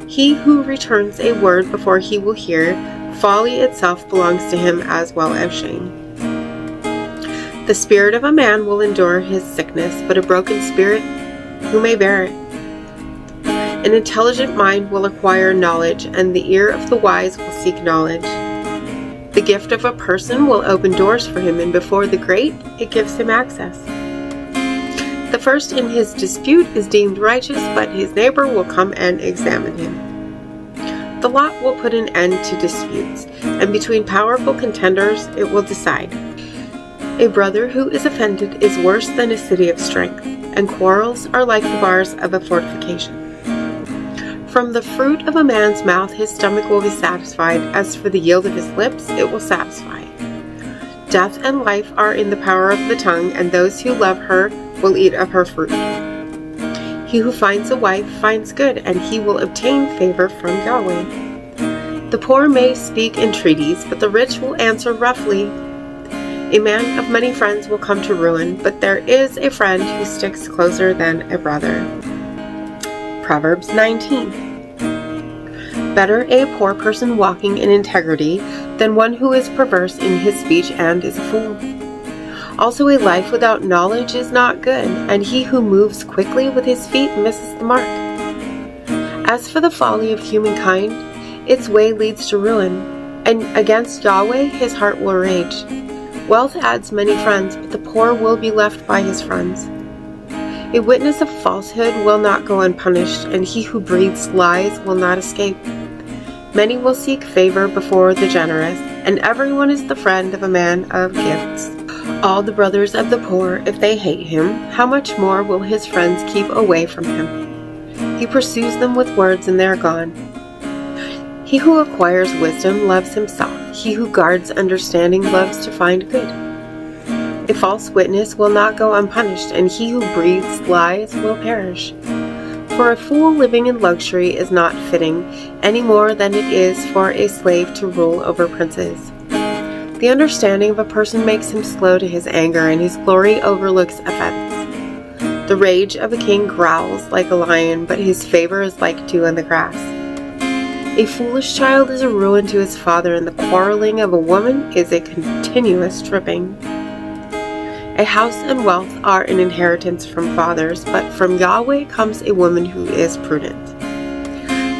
He who returns a word before he will hear, folly itself belongs to him as well as shame. The spirit of a man will endure his sickness, but a broken spirit, who may bear it? An intelligent mind will acquire knowledge, and the ear of the wise will seek knowledge. The gift of a person will open doors for him, and before the great, it gives him access. The first in his dispute is deemed righteous, but his neighbor will come and examine him. The lot will put an end to disputes, and between powerful contenders it will decide. A brother who is offended is worse than a city of strength, and quarrels are like the bars of a fortification. From the fruit of a man's mouth his stomach will be satisfied. As for the yield of his lips, it will satisfy. Death and life are in the power of the tongue, and those who love her will eat of her fruit. He who finds a wife finds good, and he will obtain favor from Yahweh. The poor may speak entreaties, but the rich will answer roughly. A man of many friends will come to ruin, but there is a friend who sticks closer than a brother. Proverbs 19. Better a poor person walking in integrity than one who is perverse in his speech and is a fool. Also, a life without knowledge is not good, and he who moves quickly with his feet misses the mark. As for the folly of humankind, its way leads to ruin, and against Yahweh his heart will rage. Wealth adds many friends, but the poor will be left by his friends. A witness of falsehood will not go unpunished, and he who breathes lies will not escape. Many will seek favor before the generous, and everyone is the friend of a man of gifts. All the brothers of the poor, if they hate him, how much more will his friends keep away from him? He pursues them with words, and they are gone. He who acquires wisdom loves himself. He who guards understanding loves to find good. A false witness will not go unpunished, and he who breathes lies will perish. For a fool living in luxury is not fitting, any more than it is for a slave to rule over princes. The understanding of a person makes him slow to his anger, and his glory overlooks offense. The rage of a king growls like a lion, but his favor is like dew on the grass. A foolish child is a ruin to his father, and the quarreling of a woman is a continuous tripping. A house and wealth are an inheritance from fathers, but from Yahweh comes a woman who is prudent.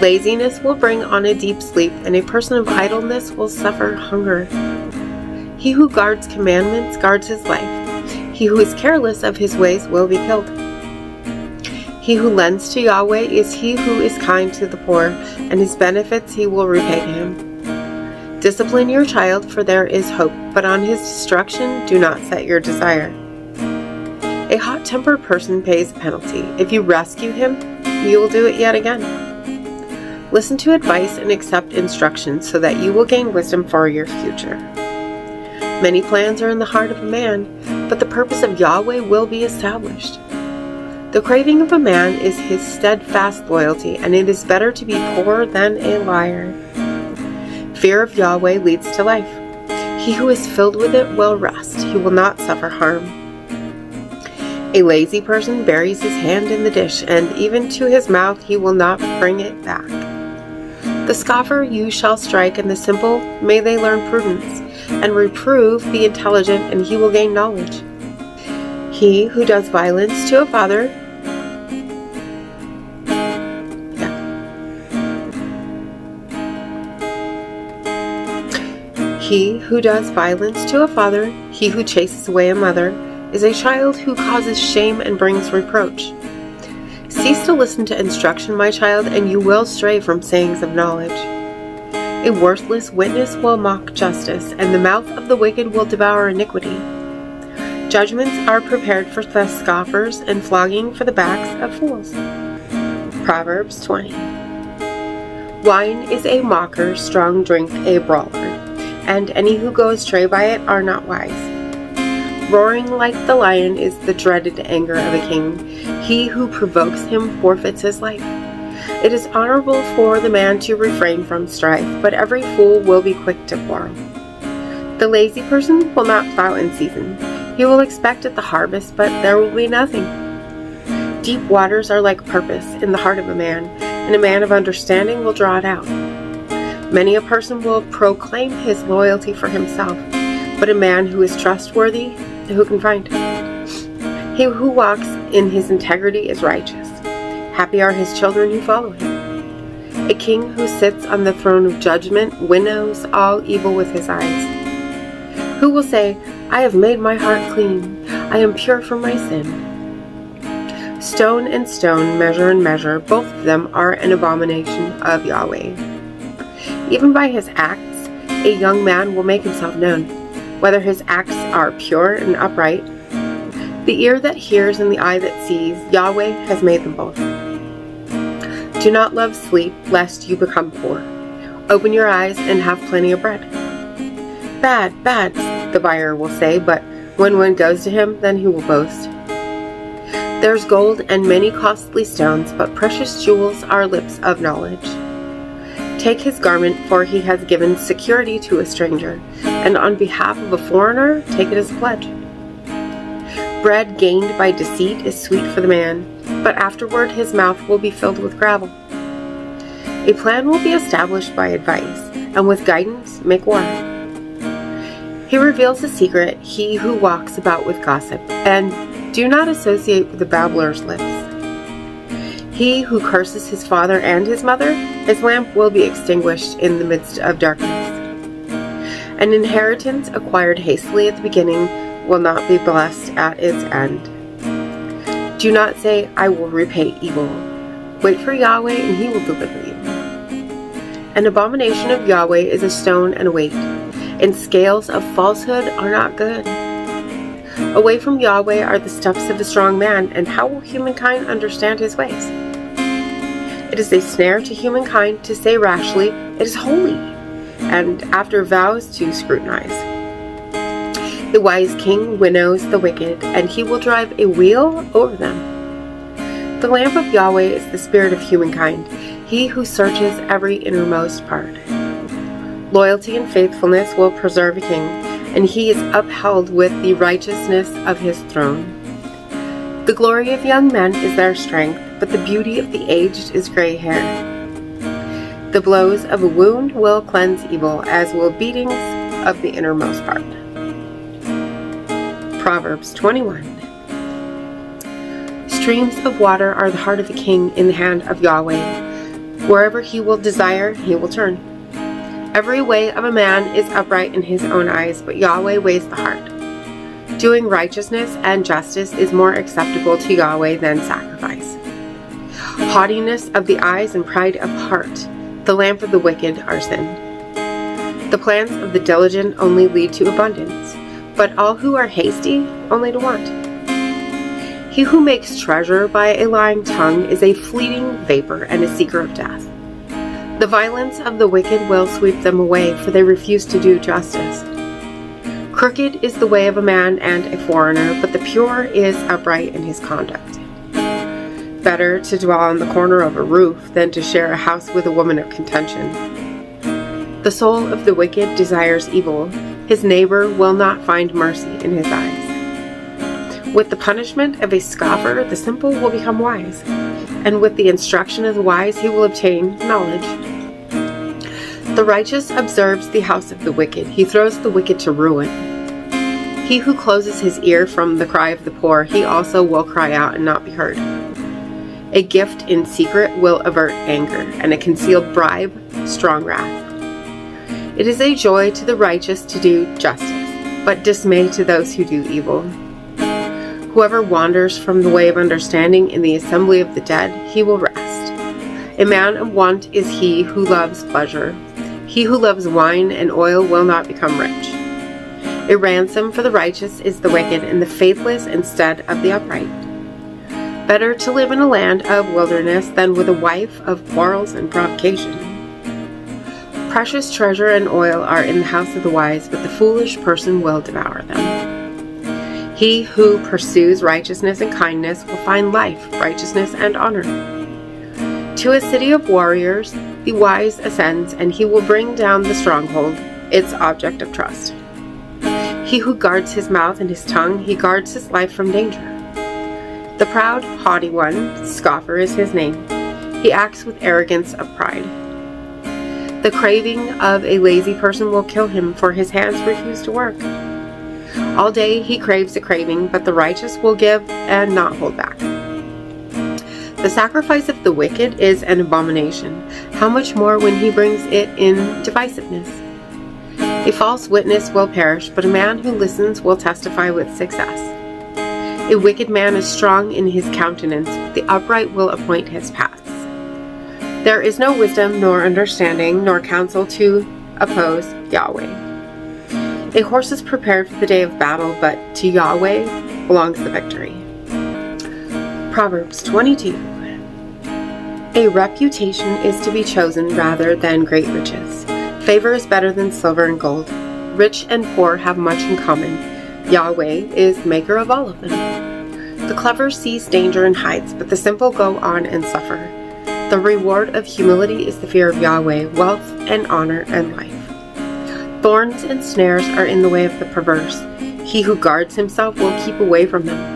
Laziness will bring on a deep sleep, and a person of idleness will suffer hunger. He who guards commandments guards his life. He who is careless of his ways will be killed. He who lends to Yahweh is he who is kind to the poor, and his benefits he will repay to him. Discipline your child, for there is hope, but on his destruction do not set your desire. A hot-tempered person pays a penalty. If you rescue him, you will do it yet again. Listen to advice and accept instruction, so that you will gain wisdom for your future. Many plans are in the heart of a man, but the purpose of Yahweh will be established. The craving of a man is his steadfast loyalty, and it is better to be poor than a liar. Fear of Yahweh leads to life. He who is filled with it will rest. He will not suffer harm. A lazy person buries his hand in the dish, and even to his mouth he will not bring it back. The scoffer you shall strike, and the simple may they learn prudence, and reprove the intelligent, and he will gain knowledge. He who does violence to a father He who does violence to a father, he who chases away a mother, is a child who causes shame and brings reproach. Cease to listen to instruction, my child, and you will stray from sayings of knowledge. A worthless witness will mock justice, and the mouth of the wicked will devour iniquity. Judgments are prepared for the scoffers, and flogging for the backs of fools. Proverbs 20. Wine is a mocker, strong drink a brawler, and any who go astray by it are not wise. Roaring like the lion is the dreaded anger of a king. He who provokes him forfeits his life. It is honorable for the man to refrain from strife, but every fool will be quick to quarrel. The lazy person will not plow in season. He will expect at the harvest, but there will be nothing. Deep waters are like purpose in the heart of a man, and a man of understanding will draw it out. Many a person will proclaim his loyalty for himself, but a man who is trustworthy, who can find? He who walks in his integrity is righteous. Happy are his children who follow him. A king who sits on the throne of judgment winnows all evil with his eyes. Who will say, I have made my heart clean, I am pure from my sin? Stone and stone, measure and measure, both of them are an abomination of Yahweh. Even by his acts, a young man will make himself known, whether his acts are pure and upright. The ear that hears and the eye that sees, Yahweh has made them both. Do not love sleep, lest you become poor. Open your eyes and have plenty of bread. Bad, bad, the buyer will say, but when one goes to him, then he will boast. There's gold and many costly stones, but precious jewels are lips of knowledge. Take his garment, for he has given security to a stranger, and on behalf of a foreigner, take it as a pledge. Bread gained by deceit is sweet for the man, but afterward his mouth will be filled with gravel. A plan will be established by advice, and with guidance make war. He reveals a secret, he who walks about with gossip, and do not associate with the babbler's lips. He who curses his father and his mother, his lamp will be extinguished in the midst of darkness. An inheritance acquired hastily at the beginning will not be blessed at its end. Do not say, I will repay evil. Wait for Yahweh, and he will deliver you. An abomination of Yahweh is a stone and a weight, and scales of falsehood are not good. Away from Yahweh are the steps of a strong man, and how will humankind understand his ways? It is a snare to humankind to say rashly, it is holy, and after vows to scrutinize. The wise king winnows the wicked, and he will drive a wheel over them. The lamp of Yahweh is the spirit of humankind, he who searches every innermost part. Loyalty and faithfulness will preserve a king, and he is upheld with the righteousness of his throne. The glory of young men is their strength, but the beauty of the aged is gray hair. The blows of a wound will cleanse evil, as will beatings of the innermost part. Proverbs 21. Streams of water are the heart of the king in the hand of Yahweh. Wherever he will desire, he will turn. Every way of a man is upright in his own eyes, but Yahweh weighs the heart. Doing righteousness and justice is more acceptable to Yahweh than sacrifice. Haughtiness of the eyes and pride of heart, the lamp of the wicked, are sin. The plans of the diligent only lead to abundance, but all who are hasty only to want. He who makes treasure by a lying tongue is a fleeting vapor and a seeker of death. The violence of the wicked will sweep them away, for they refuse to do justice. Crooked is the way of a man and a foreigner, but the pure is upright in his conduct. Better to dwell on the corner of a roof than to share a house with a woman of contention. The soul of the wicked desires evil. His neighbor will not find mercy in his eyes. With the punishment of a scoffer, the simple will become wise, and with the instruction of the wise he will obtain knowledge. The righteous observes the house of the wicked. He throws the wicked to ruin. He who closes his ear from the cry of the poor, he also will cry out and not be heard. A gift in secret will avert anger, and a concealed bribe, strong wrath. It is a joy to the righteous to do justice, but dismay to those who do evil. Whoever wanders from the way of understanding in the assembly of the dead, he will rest. A man of want is he who loves pleasure. He who loves wine and oil will not become rich. A ransom for the righteous is the wicked, and the faithless instead of the upright. Better to live in a land of wilderness than with a wife of quarrels and provocation. Precious treasure and oil are in the house of the wise, but the foolish person will devour them. He who pursues righteousness and kindness will find life, righteousness, and honor. To a city of warriors, the wise ascends, and he will bring down the stronghold, its object of trust. He who guards his mouth and his tongue, he guards his life from danger. The proud, haughty one, scoffer is his name. He acts with arrogance of pride. The craving of a lazy person will kill him, for his hands refuse to work. All day he craves a craving, but the righteous will give and not hold back. The sacrifice of the wicked is an abomination. How much more when he brings it in divisiveness? A false witness will perish, but a man who listens will testify with success. A wicked man is strong in his countenance, but the upright will appoint his paths. There is no wisdom, nor understanding, nor counsel to oppose Yahweh. A horse is prepared for the day of battle, but to Yahweh belongs the victory. Proverbs 22. A reputation is to be chosen rather than great riches. Favor is better than silver and gold. Rich and poor have much in common. Yahweh is maker of all of them. The clever sees danger and hides, but the simple go on and suffer. The reward of humility is the fear of Yahweh, wealth and honor and life. Thorns and snares are in the way of the perverse. He who guards himself will keep away from them.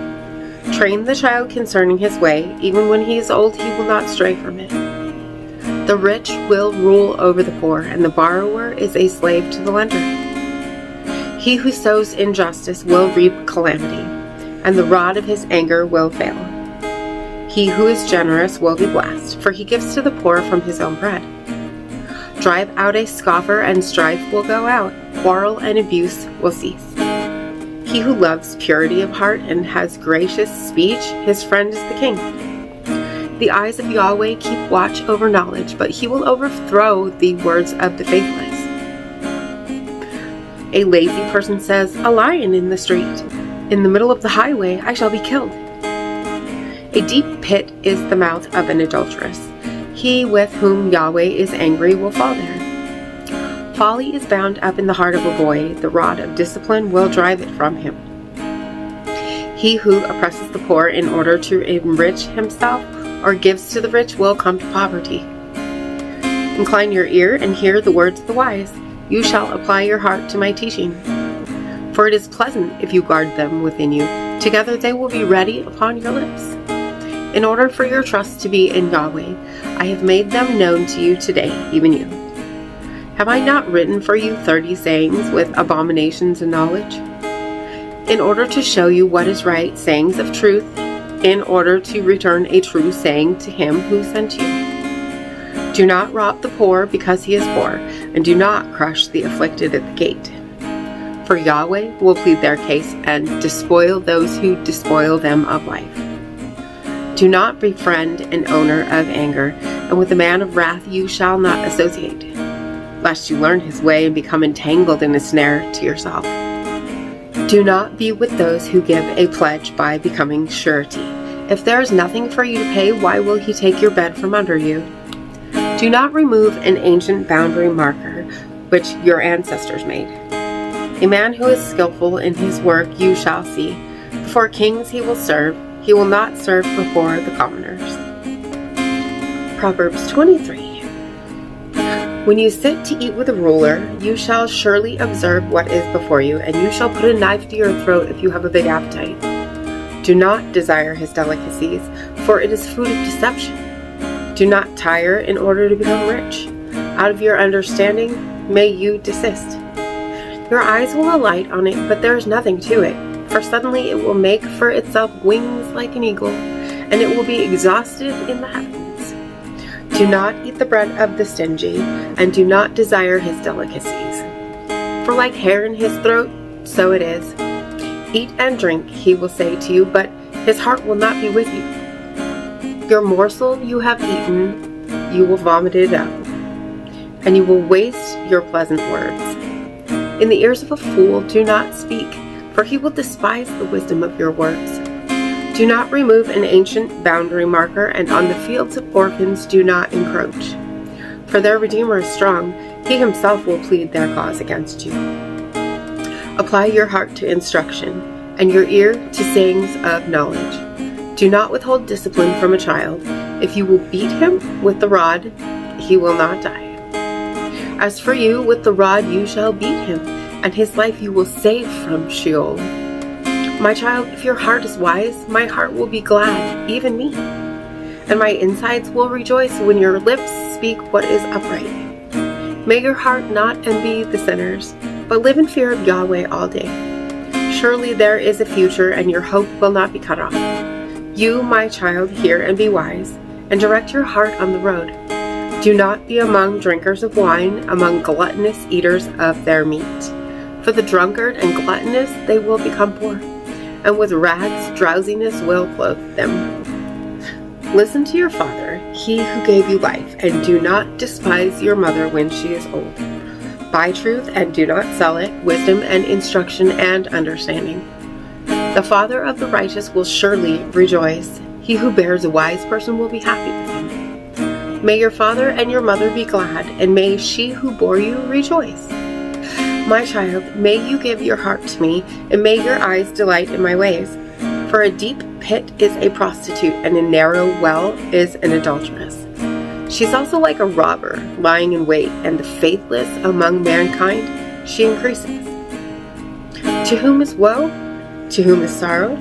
Train the child concerning his way. Even when he is old, he will not stray from it. The rich will rule over the poor, and the borrower is a slave to the lender. He who sows injustice will reap calamity, and the rod of his anger will fail. He who is generous will be blessed, for he gives to the poor from his own bread. Drive out a scoffer, and strife will go out. Quarrel and abuse will cease. He who loves purity of heart and has gracious speech, his friend is the king. The eyes of Yahweh keep watch over knowledge, but he will overthrow the words of the faithless. A lazy person says, "A lion in the street. In the middle of the highway I shall be killed." A deep pit is the mouth of an adulteress. He with whom Yahweh is angry will fall there. Folly is bound up in the heart of a boy. The rod of discipline will drive it from him. He who oppresses the poor in order to enrich himself or gives to the rich will come to poverty. Incline your ear and hear the words of the wise. You shall apply your heart to my teaching. For it is pleasant if you guard them within you. Together they will be ready upon your lips. In order for your trust to be in Yahweh, I have made them known to you today, even you. Have I not written for you 30 sayings with abominations and knowledge? In order to show you what is right, sayings of truth, in order to return a true saying to him who sent you. Do not rob the poor because he is poor, and do not crush the afflicted at the gate. For Yahweh will plead their case and despoil those who despoil them of life. Do not befriend an owner of anger, and with a man of wrath you shall not associate, lest you learn his way and become entangled in a snare to yourself. Do not be with those who give a pledge by becoming surety. If there is nothing for you to pay, why will he take your bed from under you? Do not remove an ancient boundary marker which your ancestors made. A man who is skillful in his work you shall see. Before kings he will serve. He will not serve before the commoners. Proverbs 23. When you sit to eat with a ruler, you shall surely observe what is before you, and you shall put a knife to your throat if you have a big appetite. Do not desire his delicacies, for it is food of deception. Do not tire in order to become rich. Out of your understanding may you desist. Your eyes will alight on it, but there is nothing to it. For suddenly it will make for itself wings like an eagle, and it will be exhausted in the heavens. Do not eat the bread of the stingy, and do not desire his delicacies. For like hair in his throat, so it is. Eat and drink, he will say to you, but his heart will not be with you. Your morsel you have eaten, you will vomit it up, and you will waste your pleasant words. In the ears of a fool do not speak, for he will despise the wisdom of your words. Do not remove an ancient boundary marker, and on the fields of orphans do not encroach. For their Redeemer is strong, he himself will plead their cause against you. Apply your heart to instruction, and your ear to sayings of knowledge. Do not withhold discipline from a child. If you will beat him with the rod, he will not die. As for you, with the rod you shall beat him, and his life you will save from Sheol. My child, if your heart is wise, my heart will be glad, even me. And my insides will rejoice when your lips speak what is upright. May your heart not envy the sinners, but live in fear of Yahweh all day. Surely there is a future, and your hope will not be cut off. You, my child, hear and be wise, and direct your heart on the road. Do not be among drinkers of wine, among gluttonous eaters of their meat. For the drunkard and gluttonous they will become poor, and with rags drowsiness will clothe them. Listen to your father, he who gave you life, and do not despise your mother when she is old. Buy truth and do not sell it, wisdom and instruction and understanding. The father of the righteous will surely rejoice. He who bears a wise person will be happy with him. May your father and your mother be glad, and may she who bore you rejoice. My child, may you give your heart to me, and may your eyes delight in my ways. For a deep pit is a prostitute, and a narrow well is an adulteress. She's also like a robber, lying in wait, and the faithless among mankind she increases. To whom is woe? To whom is sorrow?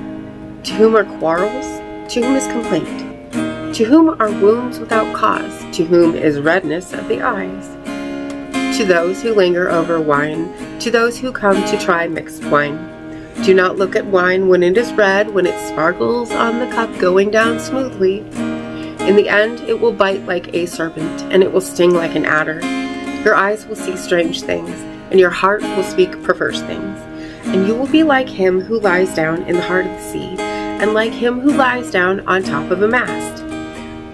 To whom are quarrels? To whom is complaint? To whom are wounds without cause? To whom is redness of the eyes? To those who linger over wine, to those who come to try mixed wine. Do not look at wine when it is red, when it sparkles on the cup going down smoothly. In the end, it will bite like a serpent, and it will sting like an adder. Your eyes will see strange things, and your heart will speak perverse things. And you will be like him who lies down in the heart of the sea, and like him who lies down on top of a mast.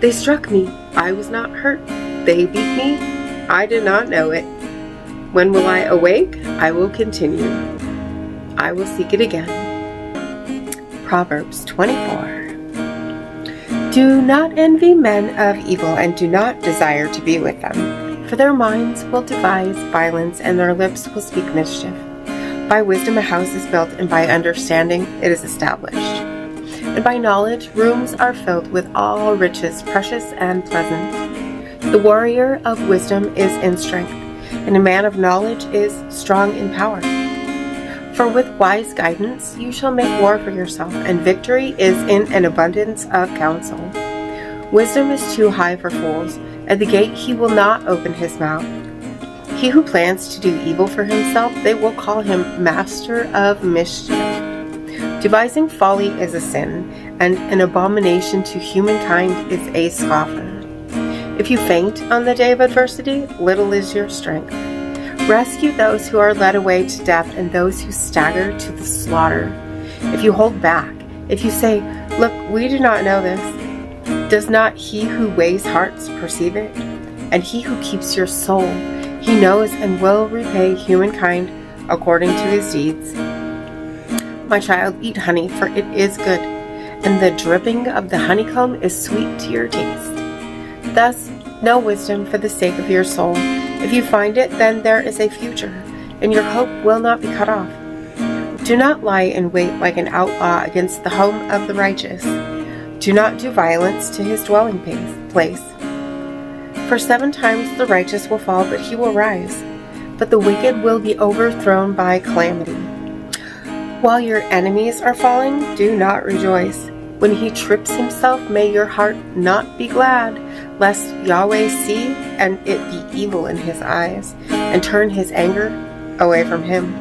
They struck me, I was not hurt. They beat me, I did not know it. When will I awake? I will continue. I will seek it again. Proverbs 24. Do not envy men of evil, and do not desire to be with them. For their minds will devise violence, and their lips will speak mischief. By wisdom a house is built, and by understanding it is established. And by knowledge rooms are filled with all riches, precious and pleasant. The warrior of wisdom is in strength, and a man of knowledge is strong in power. For with wise guidance you shall make war for yourself, and victory is in an abundance of counsel. Wisdom is too high for fools, at the gate he will not open his mouth. He who plans to do evil for himself, they will call him master of mischief. Devising folly is a sin, and an abomination to humankind is a scoffer. If you faint on the day of adversity, little is your strength. Rescue those who are led away to death, and those who stagger to the slaughter. If you hold back, if you say, "Look, we do not know this," does not he who weighs hearts perceive it? And he who keeps your soul, he knows and will repay humankind according to his deeds. My child, eat honey, for it is good, and the dripping of the honeycomb is sweet to your taste. Thus, know wisdom for the sake of your soul. If you find it, then there is a future, and your hope will not be cut off. Do not lie in wait like an outlaw against the home of the righteous. Do not do violence to his dwelling place. For 7 times the righteous will fall, but he will rise. But the wicked will be overthrown by calamity. While your enemies are falling, do not rejoice. When he trips himself, may your heart not be glad, lest Yahweh see and it be evil in his eyes, and turn his anger away from him.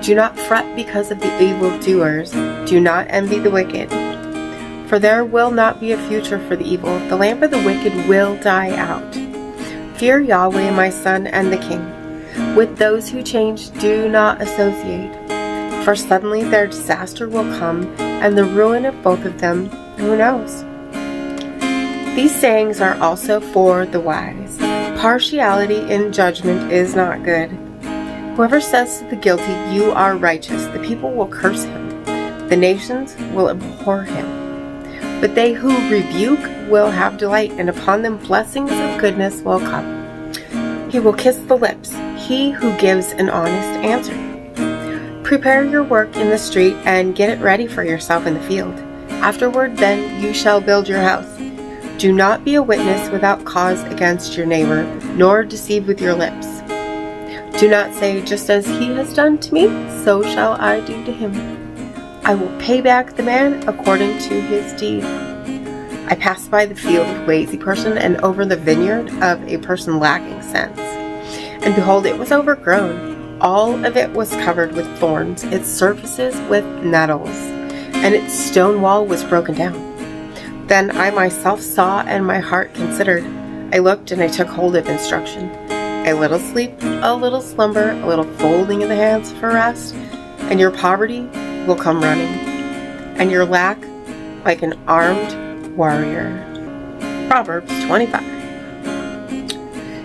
Do not fret because of the evildoers. Do not envy the wicked. For there will not be a future for the evil. The lamp of the wicked will die out. Fear Yahweh, my son, and the king. With those who change, do not associate. For suddenly their disaster will come, and the ruin of both of them, who knows? These sayings are also for the wise. Partiality in judgment is not good. Whoever says to the guilty, "You are righteous," the people will curse him. The nations will abhor him. But they who rebuke will have delight, and upon them blessings of goodness will come. He will kiss the lips, he who gives an honest answer. Prepare your work in the street, and get it ready for yourself in the field. Afterward, then, you shall build your house. Do not be a witness without cause against your neighbor, nor deceive with your lips. Do not say, "Just as he has done to me, so shall I do to him. I will pay back the man according to his deed." I passed by the field of a lazy person, and over the vineyard of a person lacking sense. And behold, it was overgrown. All of it was covered with thorns, its surfaces with nettles. and its stone wall was broken down. Then I myself saw, and my heart considered. I looked, and I took hold of instruction. A little sleep, a little slumber, a little folding of the hands for rest, and your poverty will come running, and your lack like an armed warrior. Proverbs 25.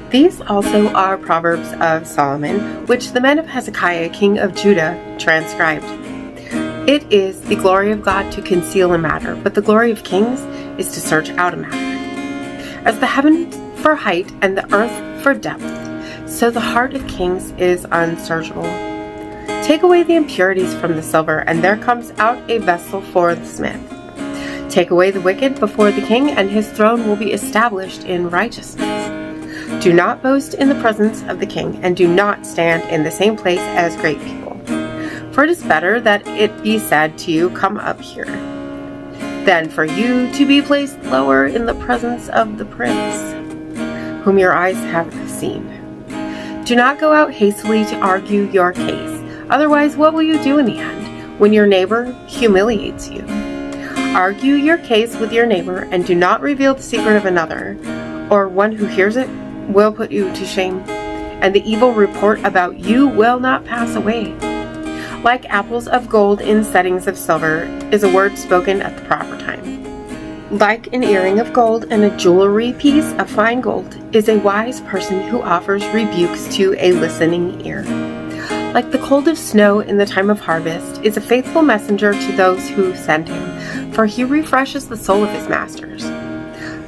These also are Proverbs of Solomon, which the men of Hezekiah, king of Judah, transcribed. It is the glory of God to conceal a matter, but the glory of kings is to search out a matter. As the heavens for height and the earth for depth, so the heart of kings is unsearchable. Take away the impurities from the silver, and there comes out a vessel for the smith. Take away the wicked before the king, and his throne will be established in righteousness. Do not boast in the presence of the king, and do not stand in the same place as great people. For it is better that it be said to you, "Come up here," than for you to be placed lower in the presence of the prince, whom your eyes have seen. Do not go out hastily to argue your case. Otherwise, what will you do in the end, when your neighbor humiliates you? Argue your case with your neighbor, and do not reveal the secret of another, or one who hears it will put you to shame, and the evil report about you will not pass away. Like apples of gold in settings of silver is a word spoken at the proper time. Like an earring of gold and a jewelry piece of fine gold is a wise person who offers rebukes to a listening ear. Like the cold of snow in the time of harvest is a faithful messenger to those who send him, for he refreshes the soul of his masters.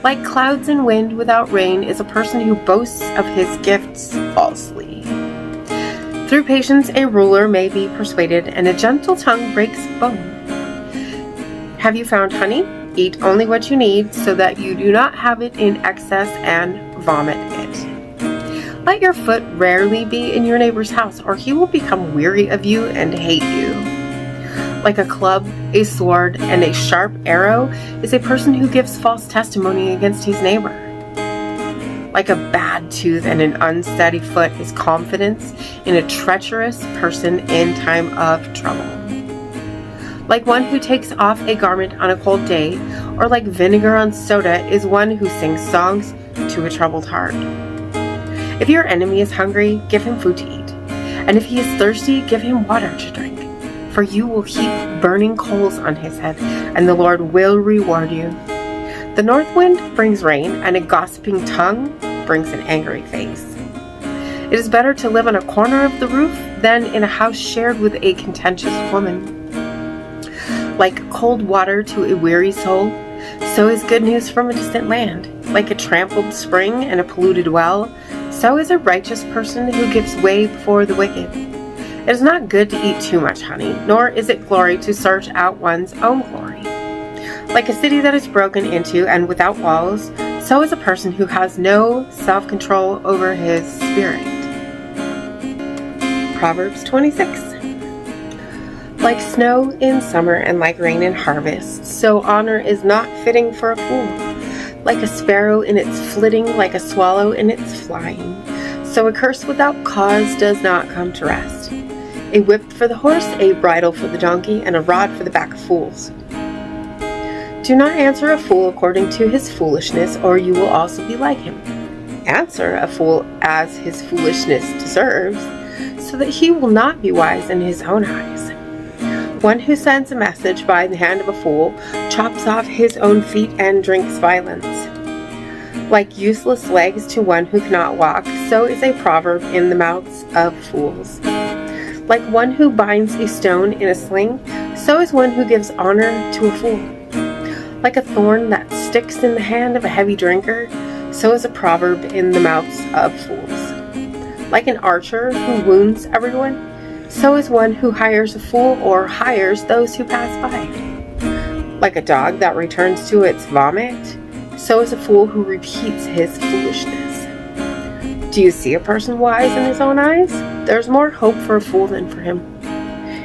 Like clouds and wind without rain is a person who boasts of his gifts falsely. Through patience a ruler may be persuaded, and a gentle tongue breaks bone. Have you found honey? Eat only what you need, so that you do not have it in excess and vomit it. Let your foot rarely be in your neighbor's house, or he will become weary of you and hate you. Like a club, a sword, and a sharp arrow is a person who gives false testimony against his neighbor. Like a bad tooth and an unsteady foot is confidence in a treacherous person in time of trouble. Like one who takes off a garment on a cold day, or like vinegar on soda is one who sings songs to a troubled heart. If your enemy is hungry, give him food to eat, and if he is thirsty, give him water to drink. For you will heap burning coals on his head, and the Lord will reward you. The north wind brings rain, and a gossiping tongue brings an angry face. It is better to live on a corner of the roof than in a house shared with a contentious woman. Like cold water to a weary soul, so is good news from a distant land. Like a trampled spring and a polluted well, so is a righteous person who gives way before the wicked. It is not good to eat too much honey, nor is it glory to search out one's own glory. Like a city that is broken into and without walls, so is a person who has no self-control over his spirit. Proverbs 26. Like snow in summer and like rain in harvest, so honor is not fitting for a fool. Like a sparrow in its flitting, like a swallow in its flying, so a curse without cause does not come to rest. A whip for the horse, a bridle for the donkey, and a rod for the back of fools. Do not answer a fool according to his foolishness, or you will also be like him. Answer a fool as his foolishness deserves, so that he will not be wise in his own eyes. One who sends a message by the hand of a fool chops off his own feet and drinks violence. Like useless legs to one who cannot walk, so is a proverb in the mouths of fools. Like one who binds a stone in a sling, so is one who gives honor to a fool. Like a thorn that sticks in the hand of a heavy drinker, so is a proverb in the mouths of fools. Like an archer who wounds everyone, so is one who hires a fool or hires those who pass by. Like a dog that returns to its vomit, so is a fool who repeats his foolishness. Do you see a person wise in his own eyes? There's more hope for a fool than for him.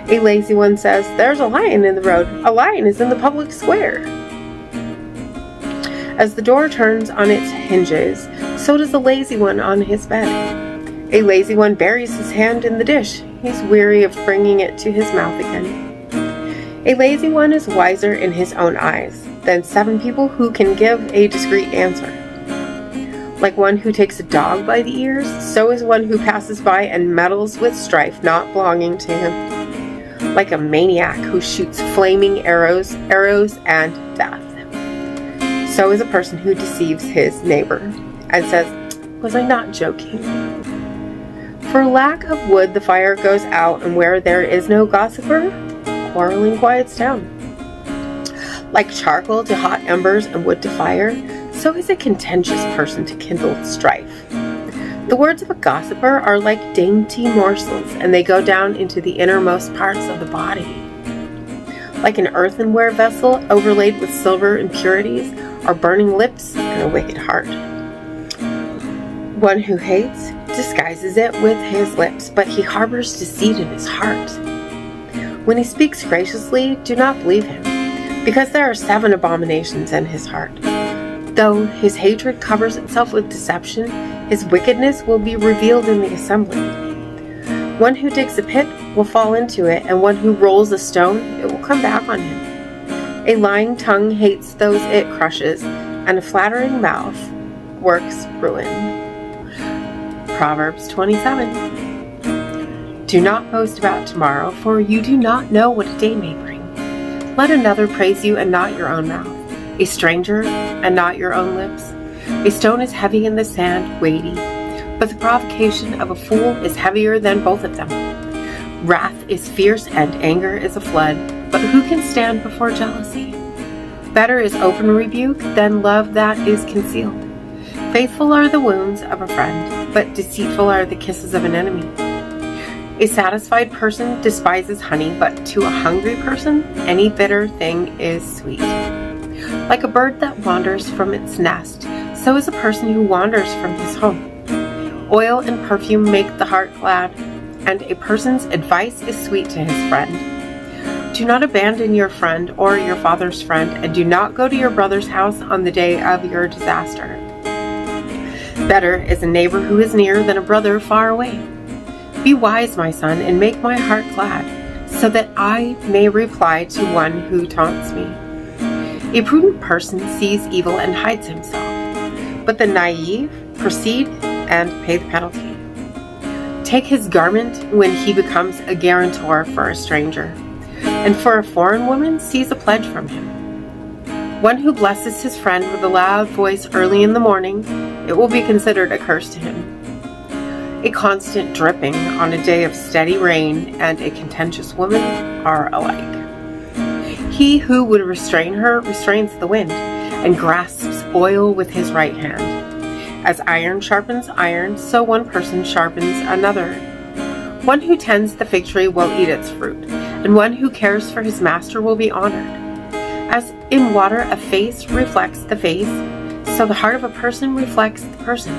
A lazy one says, "There's a lion in the road. A lion is in the public square." As the door turns on its hinges, so does the lazy one on his bed. A lazy one buries his hand in the dish. He's weary of bringing it to his mouth again. A lazy one is wiser in his own eyes than 7 people who can give a discreet answer. Like one who takes a dog by the ears, so is one who passes by and meddles with strife not belonging to him. Like a maniac who shoots flaming arrows and death, so is a person who deceives his neighbor and says, "Was I not joking?" For lack of wood the fire goes out, and where there is no gossiper, quarreling quiets down. Like charcoal to hot embers and wood to fire, so is a contentious person to kindle strife. The words of a gossiper are like dainty morsels, and they go down into the innermost parts of the body. Like an earthenware vessel overlaid with silver impurities are burning lips and a wicked heart. One who hates disguises it with his lips, but he harbors deceit in his heart. When he speaks graciously, do not believe him, because there are 7 abominations in his heart. Though his hatred covers itself with deception, his wickedness will be revealed in the assembly. One who digs a pit will fall into it, and one who rolls a stone, it will come back on him. A lying tongue hates those it crushes, and a flattering mouth works ruin. Proverbs 27. Do not boast about tomorrow, for you do not know what a day may bring. Let another praise you and not your own mouth, a stranger and not your own lips. A stone is heavy in the sand, weighty, but the provocation of a fool is heavier than both of them. Wrath is fierce and anger is a flood, but who can stand before jealousy? Better is open rebuke than love that is concealed. Faithful are the wounds of a friend, but deceitful are the kisses of an enemy. A satisfied person despises honey, but to a hungry person, any bitter thing is sweet. Like a bird that wanders from its nest, so is a person who wanders from his home. Oil and perfume make the heart glad, and a person's advice is sweet to his friend. Do not abandon your friend or your father's friend, and do not go to your brother's house on the day of your disaster. Better is a neighbor who is near than a brother far away. Be wise, my son, and make my heart glad, so that I may reply to one who taunts me. A prudent person sees evil and hides himself, but the naive proceed and pay the penalty. Take his garment when he becomes a guarantor for a stranger, and for a foreign woman seize a pledge from him. One who blesses his friend with a loud voice early in the morning, it will be considered a curse to him. A constant dripping on a day of steady rain and a contentious woman are alike. He who would restrain her restrains the wind, and grasps oil with his right hand. As iron sharpens iron, so one person sharpens another. One who tends the fig tree will eat its fruit, and one who cares for his master will be honored. As in water a face reflects the face, so the heart of a person reflects the person.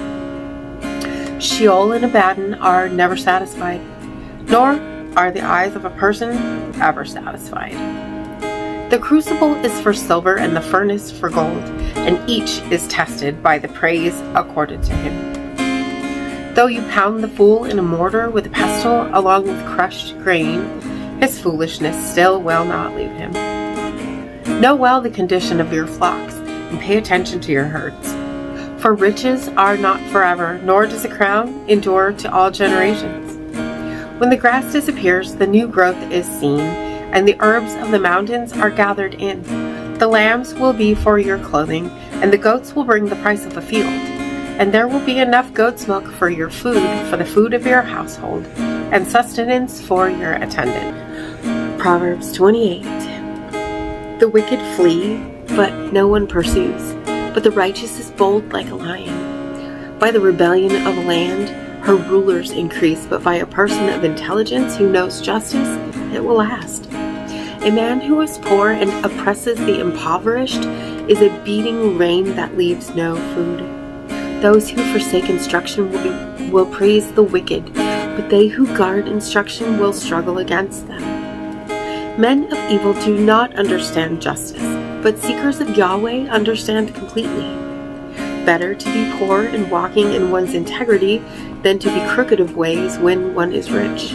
Sheol and Abaddon are never satisfied, nor are the eyes of a person ever satisfied. The crucible is for silver and the furnace for gold, and each is tested by the praise accorded to him. Though you pound the fool in a mortar with a pestle along with crushed grain, his foolishness still will not leave him. Know well the condition of your flocks, and pay attention to your herds. For riches are not forever, nor does a crown endure to all generations. When the grass disappears, the new growth is seen, and the herbs of the mountains are gathered in. The lambs will be for your clothing, and the goats will bring the price of a field. And there will be enough goat's milk for your food, for the food of your household, and sustenance for your attendant. Proverbs 28. The wicked flee, but no one pursues, but the righteous is bold like a lion. By the rebellion of a land, her rulers increase, but by a person of intelligence who knows justice, it will last. A man who is poor and oppresses the impoverished is a beating rain that leaves no food. Those who forsake instruction will praise the wicked, but they who guard instruction will struggle against them. Men of evil do not understand justice, but seekers of Yahweh understand completely. Better to be poor and walking in one's integrity than to be crooked of ways when one is rich.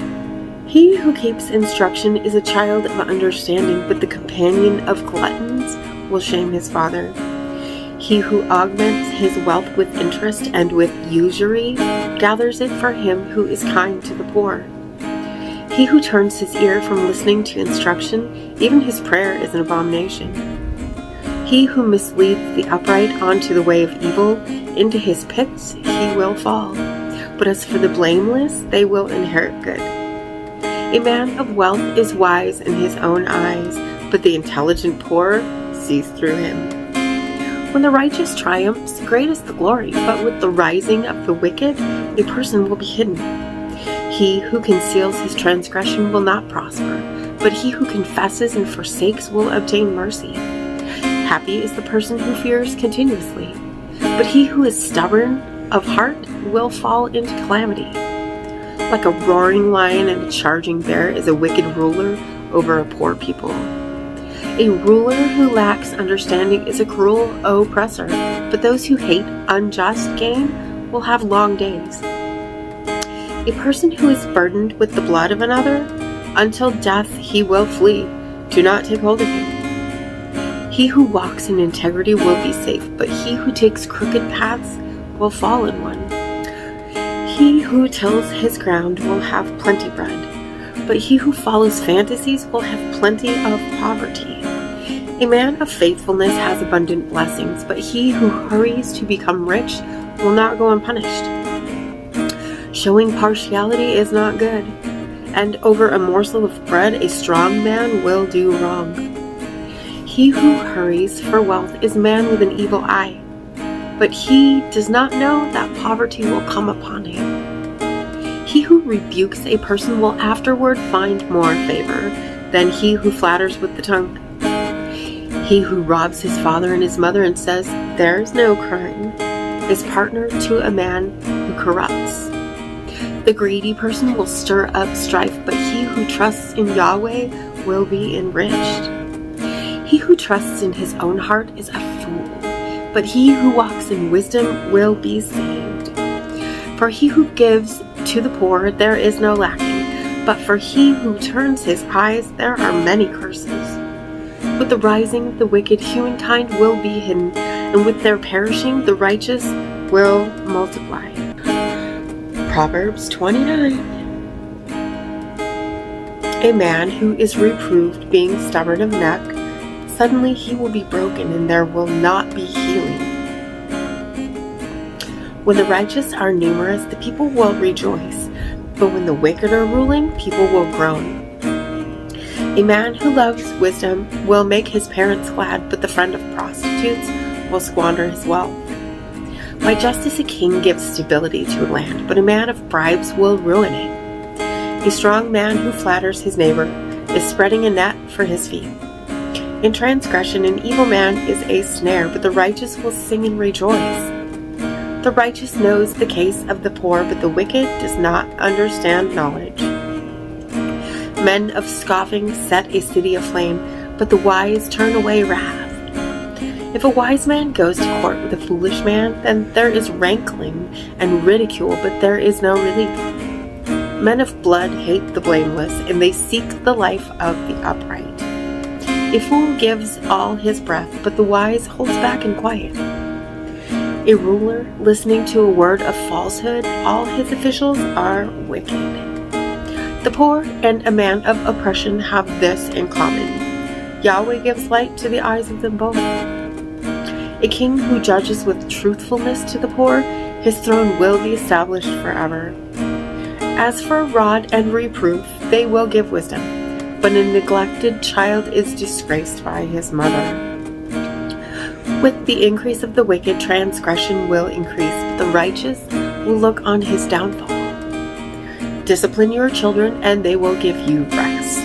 He who keeps instruction is a child of understanding, but the companion of gluttons will shame his father. He who augments his wealth with interest and with usury gathers it for him who is kind to the poor. He who turns his ear from listening to instruction, even his prayer is an abomination. He who misleads the upright onto the way of evil, into his pits he will fall. But as for the blameless, they will inherit good. A man of wealth is wise in his own eyes, but the intelligent poor sees through him. When the righteous triumphs, great is the glory, but with the rising of the wicked, a person will be hidden. He who conceals his transgression will not prosper, but he who confesses and forsakes will obtain mercy. Happy is the person who fears continuously, but he who is stubborn of heart will fall into calamity. Like a roaring lion and a charging bear is a wicked ruler over a poor people. A ruler who lacks understanding is a cruel oppressor, but those who hate unjust gain will have long days. A person who is burdened with the blood of another, until death he will flee. Do not take hold of him. He who walks in integrity will be safe, but he who takes crooked paths will fall in one. He who tills his ground will have plenty bread, but he who follows fantasies will have plenty of poverty. A man of faithfulness has abundant blessings, but he who hurries to become rich will not go unpunished. Showing partiality is not good, and over a morsel of bread a strong man will do wrong. He who hurries for wealth is a man with an evil eye, but he does not know that poverty will come upon him. He who rebukes a person will afterward find more favor than he who flatters with the tongue. He who robs his father and his mother and says, "There is no crime," is partner to a man who corrupts. The greedy person will stir up strife, but he who trusts in Yahweh will be enriched. He who trusts in his own heart is a fool, but he who walks in wisdom will be saved. For he who gives to the poor there is no lacking, but for he who turns his eyes there are many curses. With the rising of the wicked, humankind will be hidden, and with their perishing, the righteous will multiply. Proverbs 29. A man who is reproved being stubborn of neck, suddenly he will be broken, and there will not be healing. When the righteous are numerous, the people will rejoice, but when the wicked are ruling, people will groan. A man who loves wisdom will make his parents glad, but the friend of prostitutes will squander his wealth. By justice a king gives stability to a land, but a man of bribes will ruin it. A strong man who flatters his neighbor is spreading a net for his feet. In transgression an evil man is a snare, but the righteous will sing and rejoice. The righteous knows the case of the poor, but the wicked does not understand knowledge. Men of scoffing set a city aflame, but the wise turn away wrath. If a wise man goes to court with a foolish man, then there is rankling and ridicule, but there is no relief. Men of blood hate the blameless, and they seek the life of the upright. A fool gives all his breath, but the wise holds back in quiet. A ruler listening to a word of falsehood, all his officials are wicked. The poor and a man of oppression have this in common: Yahweh gives light to the eyes of them both. A king who judges with truthfulness to the poor, his throne will be established forever. As for rod and reproof, they will give wisdom, but a neglected child is disgraced by his mother. With the increase of the wicked, transgression will increase, but the righteous will look on his downfall. Discipline your children, and they will give you rest,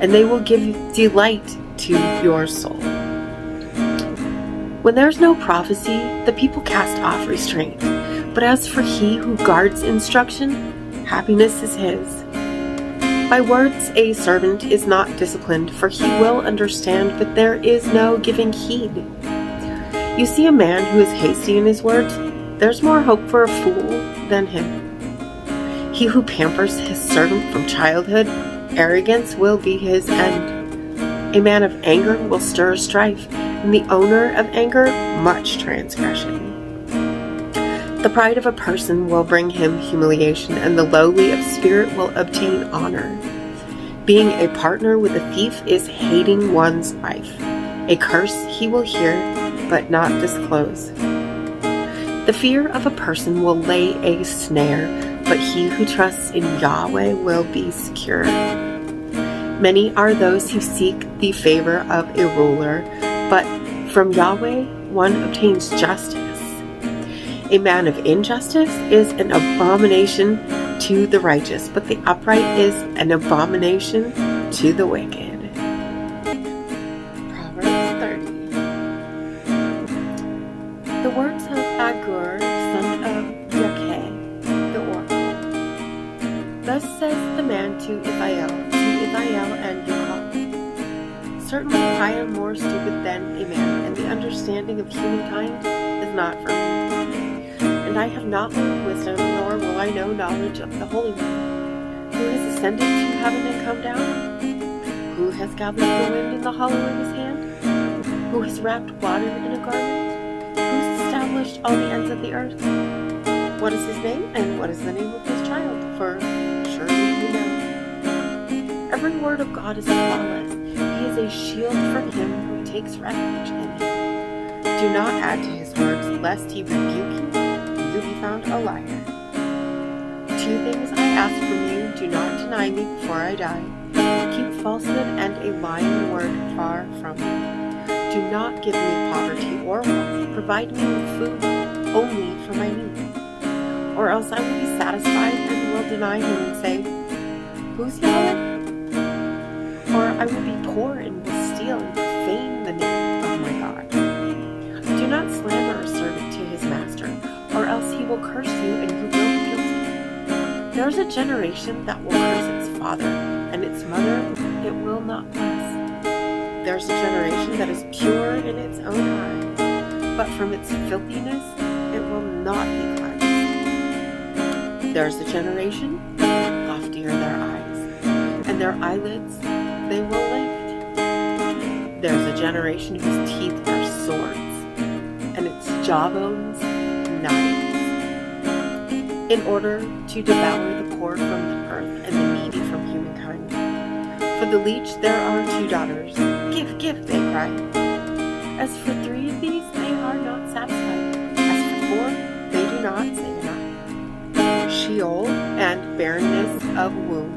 and they will give delight to your soul. When there is no prophecy, the people cast off restraint, but as for he who guards instruction, happiness is his. By words a servant is not disciplined, for he will understand, but there is no giving heed. You see a man who is hasty in his words, there's more hope for a fool than him. He who pampers his servant from childhood, arrogance will be his end. A man of anger will stir strife, and the owner of anger, much transgression. The pride of a person will bring him humiliation, and the lowly of spirit will obtain honor. Being a partner with a thief is hating one's life. A curse he will hear, but not disclose. The fear of a person will lay a snare, but he who trusts in Yahweh will be secure. Many are those who seek the favor of a ruler, but from Yahweh one obtains justice. A man of injustice is an abomination to the righteous, but the upright is an abomination to the wicked. Proverbs 30. The words of Agur, son of Yakeh, the oracle. Thus says the man to Ithiel and Ukal. Certainly I am more stupid than a man, and the understanding of humankind is not for me. And I have not learned wisdom, nor will I know knowledge of the Holy One. Who has ascended to heaven and come down? Who has gathered the wind in the hollow of his hand? Who has wrapped water in a garment? Who has established all the ends of the earth? What is his name, and what is the name of his child? For surely you know. Every word of God is flawless. He is a shield for him who takes refuge in him. Do not add to his words, lest he rebuke you, and you be found a liar. 2 things I ask from you, do not deny me before I die. Keep falsehood and a lying word far from me. Do not give me poverty or wealth. Provide me with food only for my need. Or else I will be satisfied and will deny him and say, who's Yahweh? Or I will be poor and will steal and profane the name of my God. Do not slander a servant to his master, or else he will curse you and you will be guilty. There is a generation that will curse its father, and its mother it will not bless. There is a generation that is pure in its own eyes, but from its filthiness it will not be cleansed. There is a generation, loftier their eyes, and their eyelids they will lift. There's a generation whose teeth are swords, and its jawbones knives, in order to devour the poor from the earth and the needy from humankind. For the leech there are 2 daughters. Give, give, they cry. As for 3 of these, they are not satisfied. As for 4, they do not say enough. Sheol and barrenness of womb.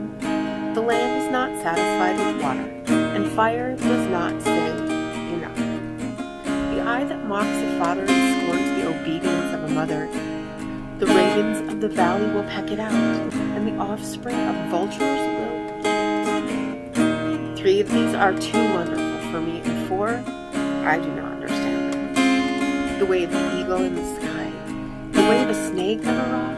The land is not satisfied with water, and fire does not say enough. The eye that mocks a father and scorns the obedience of a mother, the ravens of the valley will peck it out, and the offspring of vultures will eat it. 3 of these are too wonderful for me, and 4, I do not understand them. The way of the eagle in the sky, the way of a snake on a rock,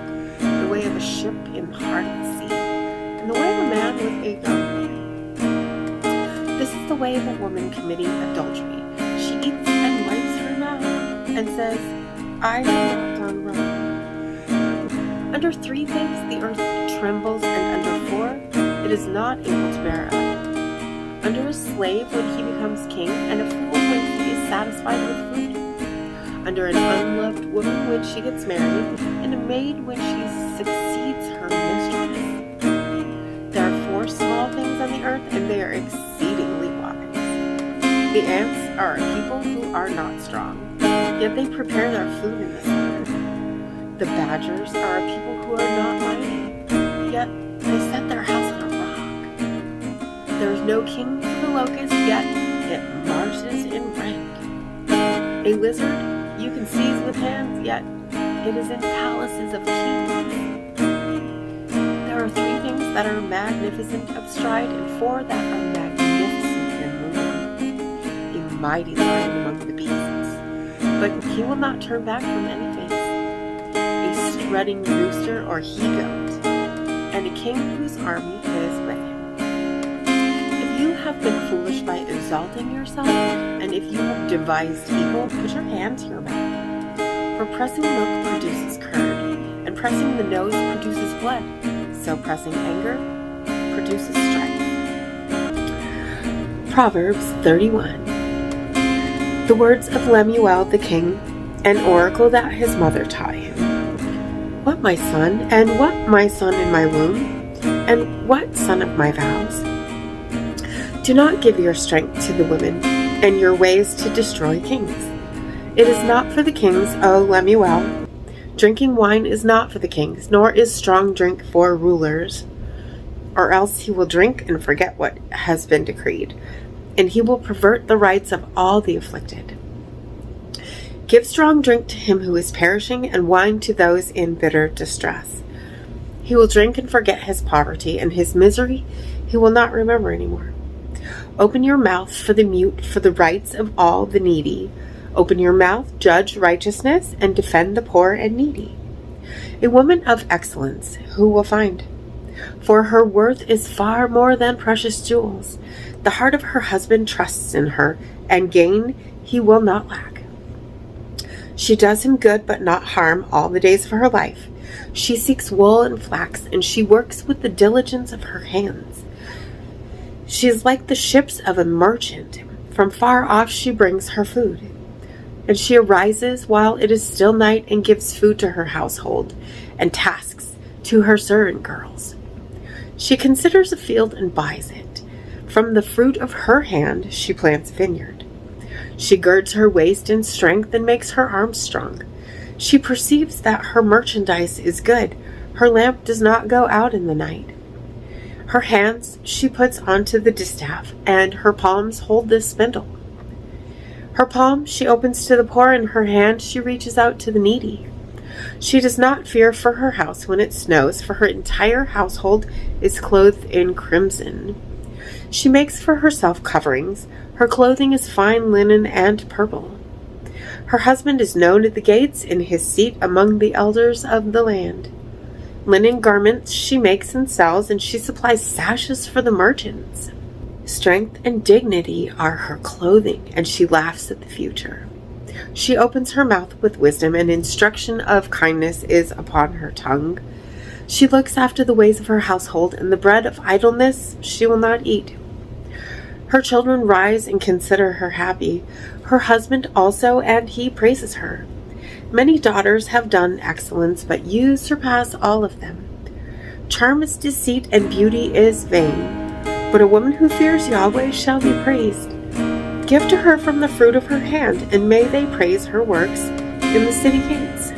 the way of a ship in the heart of the sea, and the way of a man with a young man. This is the way of a woman committing adultery. She eats and wipes her mouth, and says, I have not done wrong. Under 3 things the earth trembles, and under 4 it is not able to bear up. Under a slave when he becomes king, and a fool when he is satisfied with food. Under an unloved woman when she gets married, and a maid when she succeeds her mistress. There are 4 small things on the earth, and they are exceedingly wise. The ants are a people who are not strong, yet they prepare their food in the summer. The badgers are a people who are not mighty, yet they set their house on a rock. There is no king for the locust, yet it marches in rank. A lizard you can seize with hands, yet it is in palaces of kings. There are 3 things that are magnificent of stride, and 4 that are magnificent in moving. A mighty lion among the beasts, but he will not turn back from any face. A strutting rooster or he-goat, and a king whose army is with him. If you have been foolish by exalting yourself, and if you have devised evil, put your hand to your mouth. For pressing milk produces curd, and pressing the nose produces blood. so pressing anger produces strife. Proverbs 31. The words of Lemuel the king, an oracle that his mother taught him. What, my son, and what, my son in my womb, and what, son of my vows? Do not give your strength to the women, and your ways to destroy kings. It is not for the kings, O Lemuel. Drinking wine is not for the kings, nor is strong drink for rulers. Or else he will drink and forget what has been decreed, and he will pervert the rights of all the afflicted. Give strong drink to him who is perishing, and wine to those in bitter distress. He will drink and forget his poverty, and his misery he will not remember anymore. Open your mouth for the mute, for the rights of all the needy. Open your mouth, judge righteousness, and defend the poor and needy. A woman of excellence, who will find? For her worth is far more than precious jewels. The heart of her husband trusts in her, and gain he will not lack. She does him good but not harm all the days of her life. She seeks wool and flax, and she works with the diligence of her hands. She is like the ships of a merchant. From far off she brings her food. And she arises while it is still night and gives food to her household and tasks to her servant girls. She considers a field and buys it. From the fruit of her hand she plants a vineyard. She girds her waist in strength and makes her arms strong. She perceives that her merchandise is good. Her lamp does not go out in the night. Her hands she puts onto the distaff, and her palms hold the spindle. Her palm she opens to the poor, and her hand she reaches out to the needy. She does not fear for her house when it snows, for her entire household is clothed in crimson. She makes for herself coverings. Her clothing is fine linen and purple. Her husband is known at the gates, in his seat among the elders of the land. Linen garments she makes and sells, and she supplies sashes for the merchants. Strength and dignity are her clothing, and she laughs at the future. She opens her mouth with wisdom, and instruction of kindness is upon her tongue. She looks after the ways of her household, and the bread of idleness she will not eat. Her children rise and consider her happy, her husband also, and he praises her. Many daughters have done excellence, but you surpass all of them. Charm is deceit, and beauty is vain. But a woman who fears Yahweh shall be praised. Give to her from the fruit of her hand, and may they praise her works in the city gates.